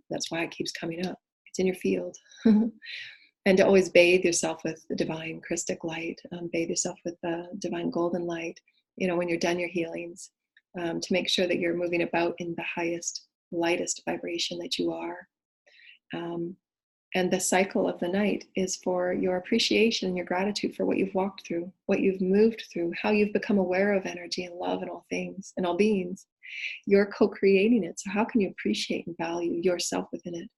that's why it keeps coming up. It's in your field. And to always bathe yourself with the divine Christic light, bathe yourself with the divine golden light, when you're done your healings, to make sure that you're moving about in the highest, lightest vibration that you are. And the cycle of the night is for your appreciation and your gratitude for what you've walked through, what you've moved through, how you've become aware of energy and love and all things and all beings. You're co-creating it. So how can you appreciate and value yourself within it?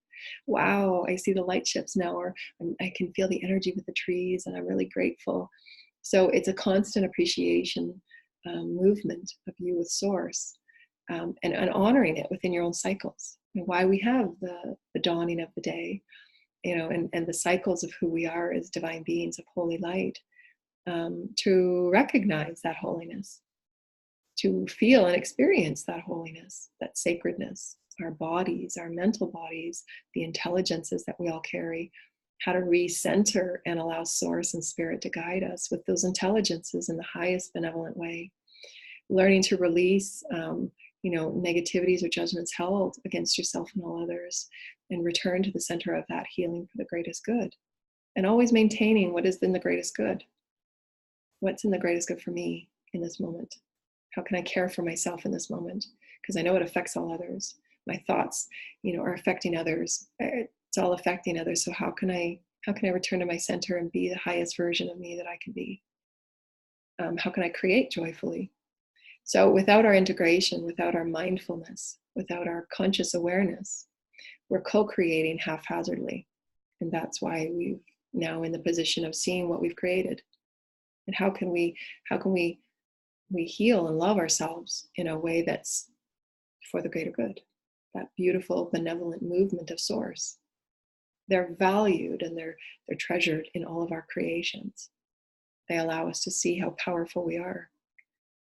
Wow, I see the light shifts now, or I can feel the energy with the trees, and I'm really grateful. So it's a constant appreciation movement of you with Source, and honoring it within your own cycles. And why we have the dawning of the day, and the cycles of who we are as divine beings of holy light, to recognize that holiness, to feel and experience that holiness, that sacredness, our bodies, our mental bodies, the intelligences that we all carry, how to recenter and allow Source and Spirit to guide us with those intelligences in the highest benevolent way. Learning to release, negativities or judgments held against yourself and all others, and return to the center of that healing for the greatest good. And always maintaining what is in the greatest good. What's in the greatest good for me in this moment? How can I care for myself in this moment? Because I know it affects all others. My thoughts, are affecting others. It's all affecting others. So how can I return to my center and be the highest version of me that I can be? How can I create joyfully? So without our integration, without our mindfulness, without our conscious awareness, we're co-creating haphazardly. And that's why we're now in the position of seeing what we've created. And how can we heal and love ourselves in a way that's for the greater good? That beautiful, benevolent movement of Source. They're valued and they're treasured in all of our creations. They allow us to see how powerful we are.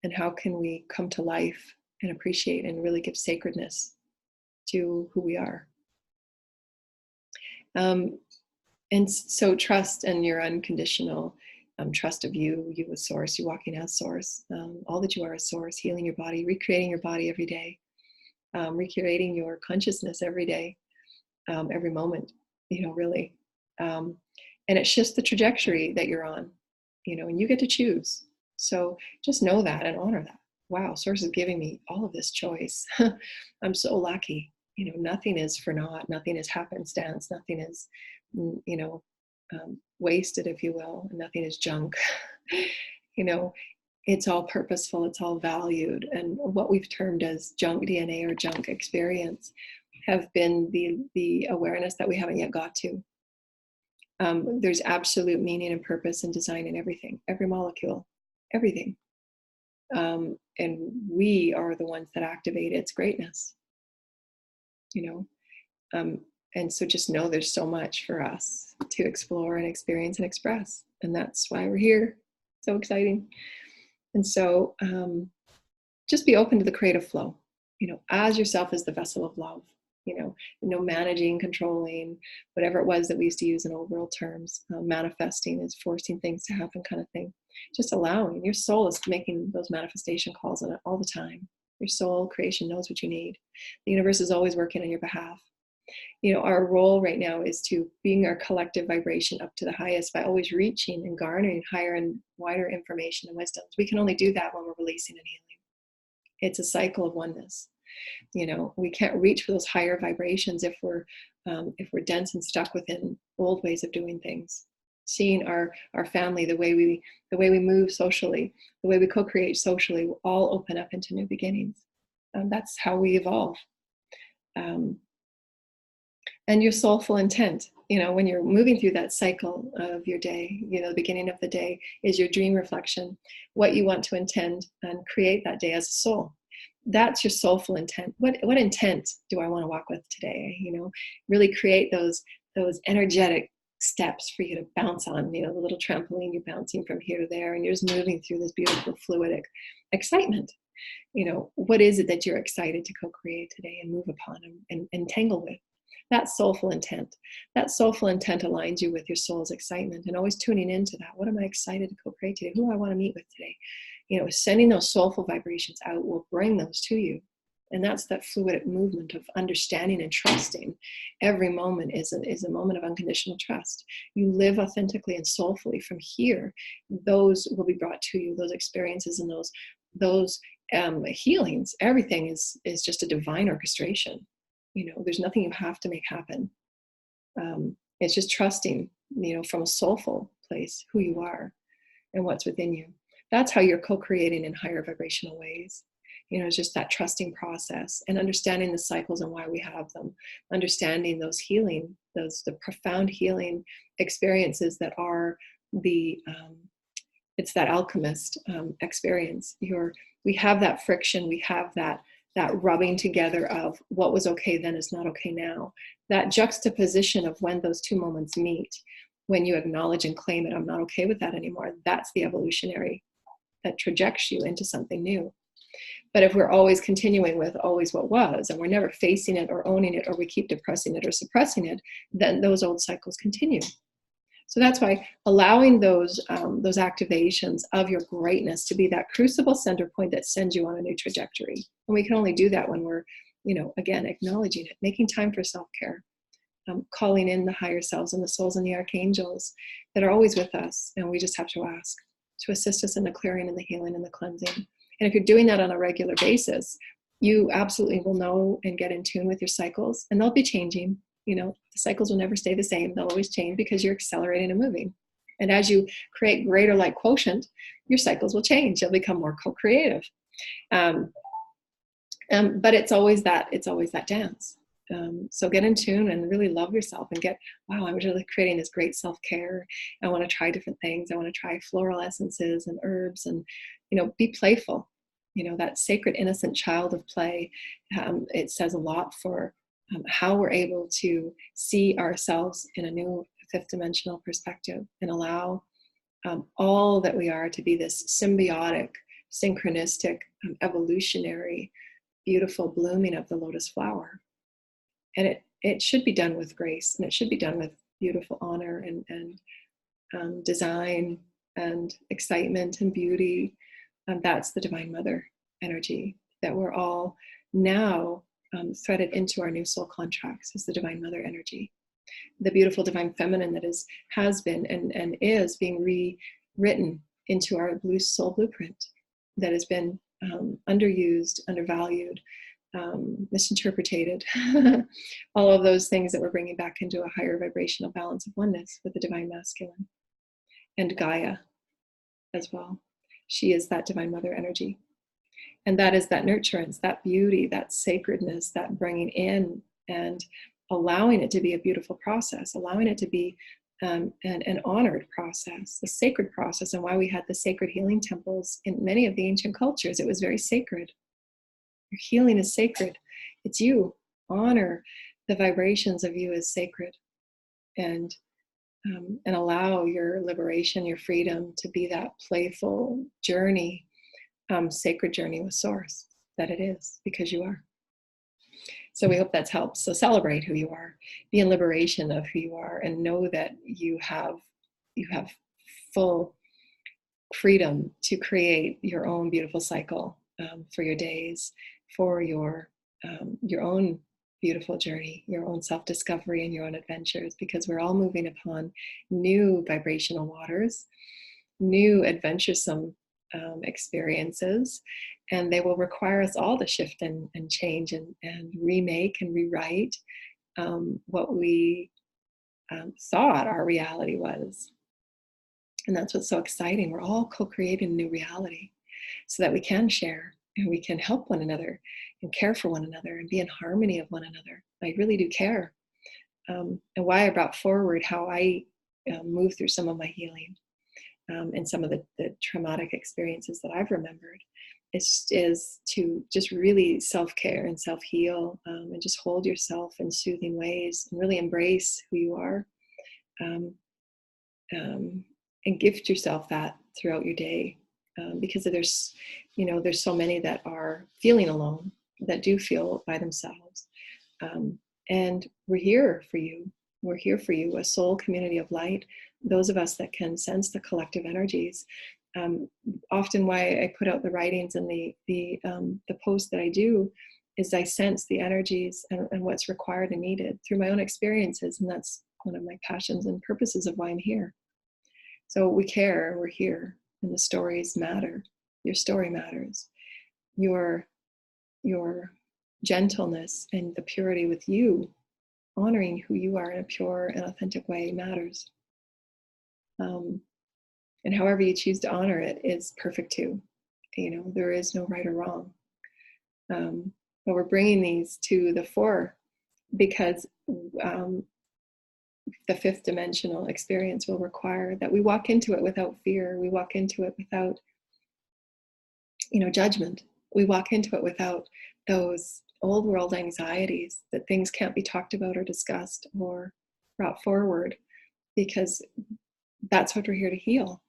And how can we come to life and appreciate and really give sacredness to who we are. And so trust and your unconditional trust of you with Source, you walking as Source, all that you are as Source, healing your body, recreating your body every day, recreating your consciousness every day, every moment, really. And it shifts the trajectory that you're on, and you get to choose. So just know that and honor that. Wow, Source is giving me all of this choice. I'm so lucky. Nothing is for naught. Nothing is happenstance. Nothing is, wasted, if you will. And nothing is junk. It's all purposeful. It's all valued. And what we've termed as junk DNA or junk experience have been the awareness that we haven't yet got to. There's absolute meaning and purpose and design in everything, every molecule. Everything. And we are the ones that activate its greatness, and so just know there's so much for us to explore and experience and express. And that's why we're here. So exciting. And so just be open to the creative flow, as yourself as the vessel of love, no managing, controlling, whatever it was that we used to use in old world terms. Manifesting is forcing things to happen kind of thing. Just allowing. Your soul is making those manifestation calls on it all the time. Your soul creation knows what you need. The universe is always working on your behalf. Our role right now is to bring our collective vibration up to the highest by always reaching and garnering higher and wider information and wisdoms. We can only do that when we're releasing and healing. It's a cycle of oneness. We can't reach for those higher vibrations if we're dense and stuck within old ways of doing things. Seeing our family, the way we move socially, the way we co-create socially, will all open up into new beginnings. That's how we evolve. And your soulful intent, when you're moving through that cycle of your day, the beginning of the day is your dream reflection, what you want to intend and create that day as a soul. That's your soulful intent. What intent do I want to walk with today? Really create those energetic steps for you to bounce on, the little trampoline, you're bouncing from here to there, and you're just moving through this beautiful fluidic excitement. What is it that you're excited to co-create today and move upon and entangle with? That soulful intent. That soulful intent aligns you with your soul's excitement, and always tuning into that. What am I excited to co-create today? Who do I want to meet with today? Sending those soulful vibrations out will bring those to you. And that's that fluid movement of understanding and trusting. Every moment is a moment of unconditional trust. You live authentically and soulfully from here. Those will be brought to you, those experiences and those healings. Everything is just a divine orchestration. There's nothing you have to make happen. It's just trusting, from a soulful place, who you are and what's within you. That's how you're co-creating in higher vibrational ways. It's just that trusting process and understanding the cycles and why we have them, understanding those healing, the profound healing experiences that are it's that alchemist experience. We have that friction, we have that rubbing together of what was okay then is not okay now. That juxtaposition of when those two moments meet, when you acknowledge and claim it, I'm not okay with that anymore. That's the evolutionary that trajects you into something new. But if we're always continuing with always what was, and we're never facing it or owning it, or we keep depressing it or suppressing it, then those old cycles continue. So that's why allowing those activations of your greatness to be that crucible center point that sends you on a new trajectory. And we can only do that when we're, again, acknowledging it, making time for self-care, calling in the higher selves and the souls and the archangels that are always with us. And we just have to ask to assist us in the clearing and the healing and the cleansing. And if you're doing that on a regular basis, you absolutely will know and get in tune with your cycles, and they'll be changing. The cycles will never stay the same. They'll always change because you're accelerating and moving. And as you create greater light quotient, your cycles will change. You'll become more co-creative. But it's always that dance. So get in tune and really love yourself and wow, I'm really creating this great self-care. I want to try different things. I want to try floral essences and herbs and, be playful. That sacred, innocent child of play. It says a lot for how we're able to see ourselves in a new fifth dimensional perspective and allow all that we are to be this symbiotic, synchronistic, evolutionary, beautiful blooming of the lotus flower. And it should be done with grace, and it should be done with beautiful honor and design and excitement and beauty. And that's the Divine Mother energy that we're all now threaded into our new soul contracts, is the Divine Mother energy. The beautiful Divine Feminine that has been and is being rewritten into our blue soul blueprint that has been underused, undervalued, misinterpreted, all of those things that we're bringing back into a higher vibrational balance of oneness with the Divine Masculine and Gaia as well. She is that Divine Mother energy. And that is that nurturance, that beauty, that sacredness, that bringing in and allowing it to be a beautiful process, allowing it to be an honored process, a sacred process. And why we had the sacred healing temples in many of the ancient cultures, it was very sacred. Your healing is sacred. It's you. Honor the vibrations of you as sacred, and allow your liberation, your freedom to be that playful journey, sacred journey with Source that it is, because you are. So we hope that's helped. So celebrate who you are, be in liberation of who you are, and know that you have full freedom to create your own beautiful cycle for your days, for your own beautiful journey, your own self-discovery and your own adventures, because we're all moving upon new vibrational waters, new adventuresome experiences, and they will require us all to shift and change and remake and rewrite what we thought our reality was. And that's what's so exciting. We're all co-creating a new reality so that we can share and we can help one another and care for one another and be in harmony of one another. I really do care. And why I brought forward how I moved through some of my healing and some of the traumatic experiences that I've remembered is to just really self-care and self-heal and just hold yourself in soothing ways and really embrace who you are and gift yourself that throughout your day because there's so many that are feeling alone, that do feel by themselves. And we're here for you. We're here for you, a soul community of light. Those of us that can sense the collective energies. Often why I put out the writings and the posts that I do is I sense the energies and what's required and needed through my own experiences. And that's one of my passions and purposes of why I'm here. So we care, we're here, and the stories matter. Your story matters. Your gentleness and the purity with you, honoring who you are in a pure and authentic way, matters. And however you choose to honor it is perfect too. There is no right or wrong. But we're bringing these to the fore because the fifth dimensional experience will require that we walk into it without fear. We walk into it without, judgment. We walk into it without those old world anxieties that things can't be talked about or discussed or brought forward, because that's what we're here to heal.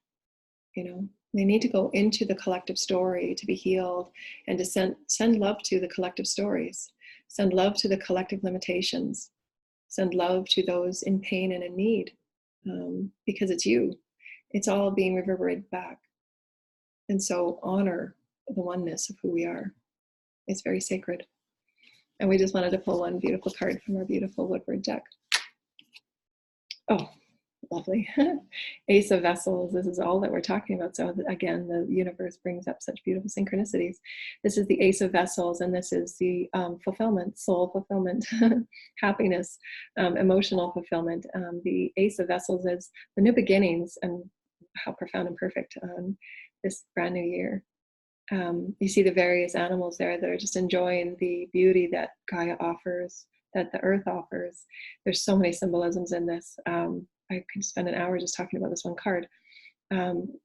They need to go into the collective story to be healed, and to send love to the collective stories, send love to the collective limitations, send love to those in pain and in need, because it's all being reverberated back. And so honor the oneness of who we are. It's very sacred. And we just wanted to pull one beautiful card from our beautiful Woodward deck. Oh, lovely. Ace of Vessels. This is all that we're talking about. So again, the universe brings up such beautiful synchronicities. This is the Ace of Vessels, and this is the fulfillment, soul fulfillment, happiness, emotional fulfillment. The Ace of Vessels is the new beginnings, and how profound and perfect this brand new year. You see the various animals there that are just enjoying the beauty that Gaia offers, that the earth offers. There's so many symbolisms in this. I could spend an hour just talking about this one card.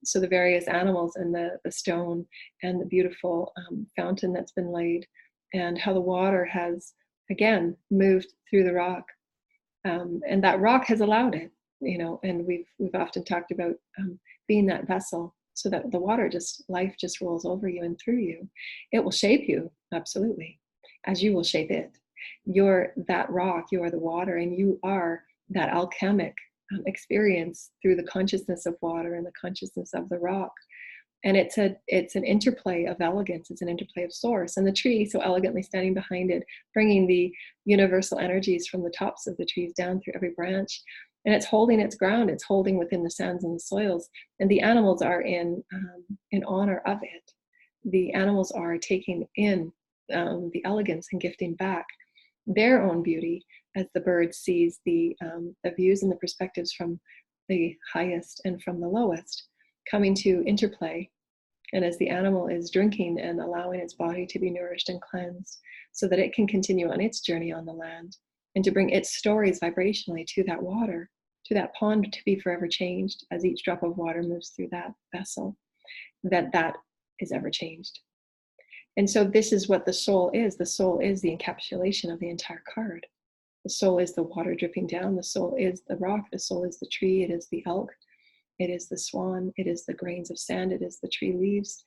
So the various animals and the stone and the beautiful fountain that's been laid, and how the water has, again, moved through the rock. And that rock has allowed it, and we've often talked about being that vessel, so that the water life just rolls over you and through you. It will shape you, absolutely, as you will shape it. You're that rock, you are the water, and you are that alchemic experience through the consciousness of water and the consciousness of the rock. And it's an interplay of elegance, it's an interplay of source. And the tree so elegantly standing behind it, bringing the universal energies from the tops of the trees down through every branch. And it's holding its ground, it's holding within the sands and the soils. And the animals are in honor of it. The animals are taking in the elegance and gifting back their own beauty, as the bird sees the views and the perspectives from the highest and from the lowest coming to interplay. And as the animal is drinking and allowing its body to be nourished and cleansed, so that it can continue on its journey on the land, and to bring its stories vibrationally to that water, to that pond, to be forever changed as each drop of water moves through that vessel, that is ever changed. And so this is what the soul is. The soul is the encapsulation of the entire card. The soul is the water dripping down. The soul is the rock. The soul is the tree. It is the elk. It is the swan. It is the grains of sand. It is the tree leaves.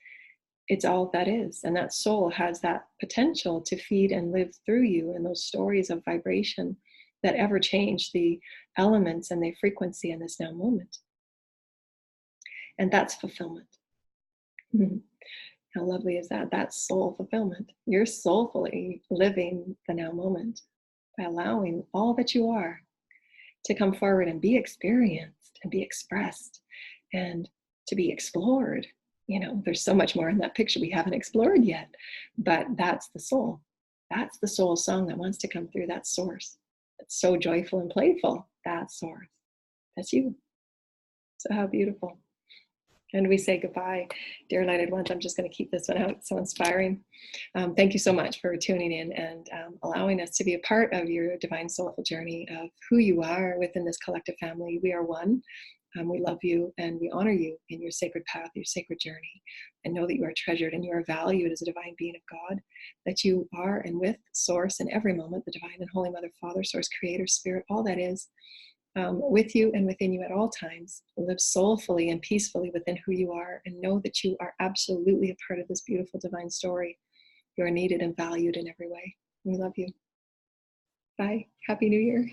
It's all that is. And that soul has that potential to feed and live through you in those stories of vibration that ever change the elements and the frequency in this now moment. And that's fulfillment. How lovely is that? That's soul fulfillment. You're soulfully living the now moment by allowing all that you are to come forward and be experienced and be expressed and to be explored. There's so much more in that picture we haven't explored yet, but that's the soul. That's the soul song that wants to come through, that source. It's so joyful and playful. That source. That's you. So how beautiful. And we say goodbye, dear lighted ones. I'm just going to keep this one out. It's so inspiring. Thank you so much for tuning in and allowing us to be a part of your divine soulful journey of who you are within this collective family. We are one. We love you and we honor you in your sacred path, your sacred journey, and know that you are treasured and you are valued as a divine being of God, that you are and with source in every moment, the divine and holy mother, father, source, creator, spirit, all that is. With you and within you at all times. Live soulfully and peacefully within who you are, and know that you are absolutely a part of this beautiful divine story. You are needed and valued in every way. We love you. Bye. Happy New Year.